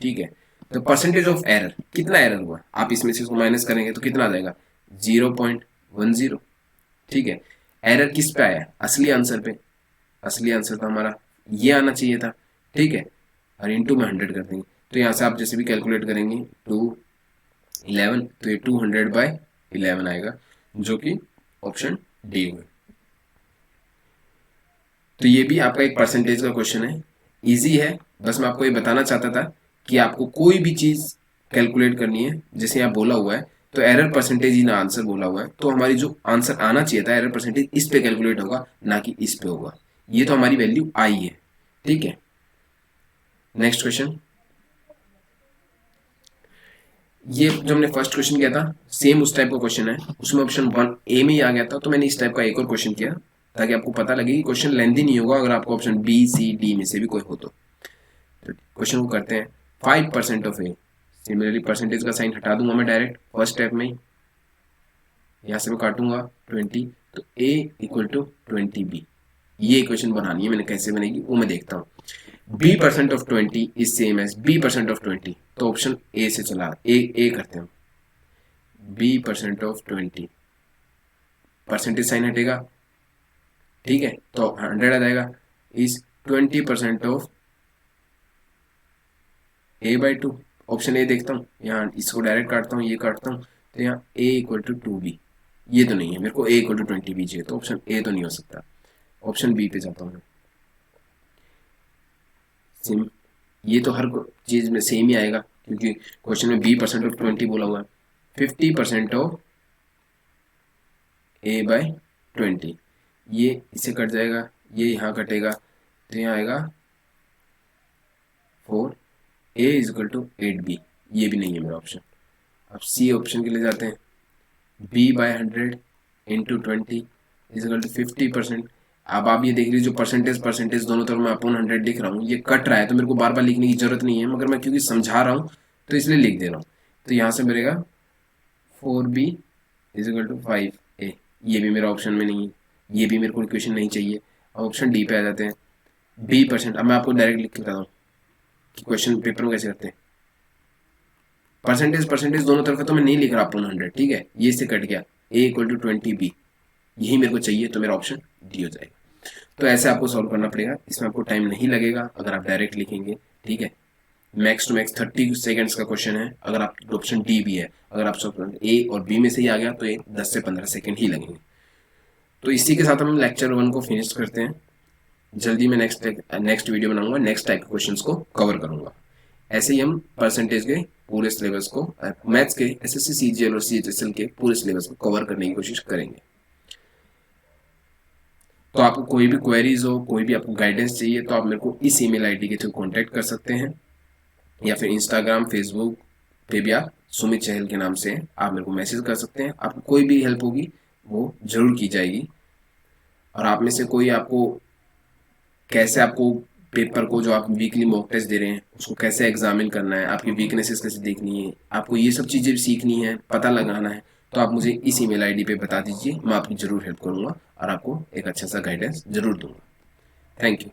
Speaker 1: ठीक है, तो परसेंटेज ऑफ एरर, कितना एरर हुआ, आप इसमें से इसको माइनस करेंगे तो कितना आ जाएगा 0.10। ठीक है, एरर किस पे आया, असली आंसर पे, असली आंसर तो हमारा ये आना चाहिए था। ठीक है, और इंटू में 100 कर देंगे, तो यहाँ से आप जैसे भी कैलकुलेट करेंगे 211, तो ये 200/11 आएगा, जो कि ऑप्शन डी होगा। तो ये भी आपका एक परसेंटेज का क्वेश्चन है, इजी है। बस मैं आपको ये बताना चाहता था कि आपको कोई भी चीज कैलकुलेट करनी है, जैसे यहाँ बोला हुआ है तो एरर परसेंटेज ही ना आंसर बोला हुआ है, तो हमारी जो आंसर आना चाहिए था एरर परसेंटेज इस पे कैलकुलेट होगा, ना कि इस पे होगा। ये तो हमारी वैल्यू आई है। ठीक है, नेक्स्ट क्वेश्चन। ये जो हमने फर्स्ट क्वेश्चन किया था सेम उस टाइप का क्वेश्चन है, उसमें ऑप्शन 1A में ही आ गया था, तो मैंने इस टाइप का एक और क्वेश्चन किया ताकि आपको पता लगे कि क्वेश्चन लेंथी नहीं होगा अगर आपको ऑप्शन बी सी डी में से भी कोई हो तो। क्वेश्चन को करते हैं, 5% ऑफ ए, सिमिलरली परसेंटेज का साइन हटा दूंगा मैं डायरेक्ट फर्स्ट स्टेप में ही, यहाँ से मैं काटूंगा 20, तो a इक्वल टू 20b। ये इक्वेशन बनानी है मैंने, कैसे बनेगी वो मैं देखता हूँ। b% of 20 is same as b% of 20, तो ऑप्शन ए से चला, ए करते हैं, b% ऑफ 20, परसेंटेज साइन हटेगा। ठीक है, तो 100 आ जाएगा, is 20% of a/2, option A देखता हूँ, यहाँ इसको डायरेक्ट काटता हूँ, ये काटता हूँ, तो यहाँ a इक्वल टू 2b, ये तो नहीं है, मेरे को a इक्वल टू 20b चाहिए, तो ऑप्शन ए तो नहीं हो सकता, ऑप्शन बी पे जाता हूँ। सेम, ये तो हर चीज में सेम ही आएगा क्योंकि क्वेश्चन में b% ऑफ 20 बोला हुआ है। 50% ऑफ a/20, ये इससे कट जाएगा, ये यहाँ कटेगा, तो यहाँ आएगा 4, a is equal to 8b, ये भी नहीं है मेरा ऑप्शन। अब सी ऑप्शन के लिए जाते हैं, b/100 into 20 is equal to 50%। अब आप ये देख लीजिए, जो परसेंटेज दोनों तरफ मैं अपॉन 100 लिख रहा हूँ, ये कट रहा है, तो मेरे को बार बार लिखने की जरूरत नहीं है, मगर मैं क्योंकि समझा रहा हूँ तो इसलिए लिख दे रहा हूँ। तो यहाँ से मिलेगा 4b is equal to 5a, ये भी मेरा ऑप्शन में नहीं है, ये भी मेरे को इक्वेशन नहीं चाहिए। अब ऑप्शन डी पे आ जाते हैं, b%। अब मैं आपको डायरेक्ट लिख के बताता हूँ कि क्वेश्चन पेपर में कैसे करते हैं। परसेंटेज दोनों तरफ का तो मैं नहीं लिख रहा अपॉन 100, ठीक है, ये से कट गया, a इक्वल टू 20b, यही मेरे को चाहिए, तो मेरा ऑप्शन डी हो जाएगा। तो ऐसे आपको सॉल्व करना पड़ेगा, इसमें आपको टाइम नहीं लगेगा अगर आप डायरेक्ट लिखेंगे। ठीक है, मैक्स टू मैक्स 30 सेकंड्स का क्वेश्चन है, अगर आप ऑप्शन डी भी है, अगर आप सॉल्व ए और बी में से ही आ गया तो ये 10 से 15 सेकंड ही लगेंगे। तो इसी के साथ हम लेक्चर 1 को फिनिश करते हैं। जल्दी मैं नेक्स्ट वीडियो बनाऊंगा, नेक्स्ट टाइप के क्वेश्चंस को कवर करूंगा। ऐसे ही हम परसेंटेज के पूरे सिलेबस को, मैथ्स के एसएससी सीजीएल और सीएचएसएल के पूरे सिलेबस को कवर करने की कोशिश करेंगे। तो आपको कोई भी क्वेरीज हो, कोई भी आपको गाइडेंस चाहिए, तो आप मेरे को इस ईमेल आईडी के थ्रू कांटेक्ट कर सकते हैं, या फिर इंस्टाग्राम फेसबुक पे भी आप सुमित चहल के नाम से आप मेरे को मैसेज कर सकते हैं। आपको कोई भी हेल्प होगी वो जरूर की जाएगी। और आप में से कोई आपको कैसे, आपको पेपर को जो आप वीकली मॉक टेस्ट दे रहे हैं उसको कैसे एग्जामिन करना है, आपकी वीकनेसेस कैसे देखनी है, आपको ये सब चीज़ें सीखनी है, पता लगाना है, तो आप मुझे इस ईमेल आईडी पे बता दीजिए, मैं आपकी ज़रूर हेल्प करूँगा और आपको एक अच्छा सा गाइडेंस ज़रूर दूंगा। Thank you.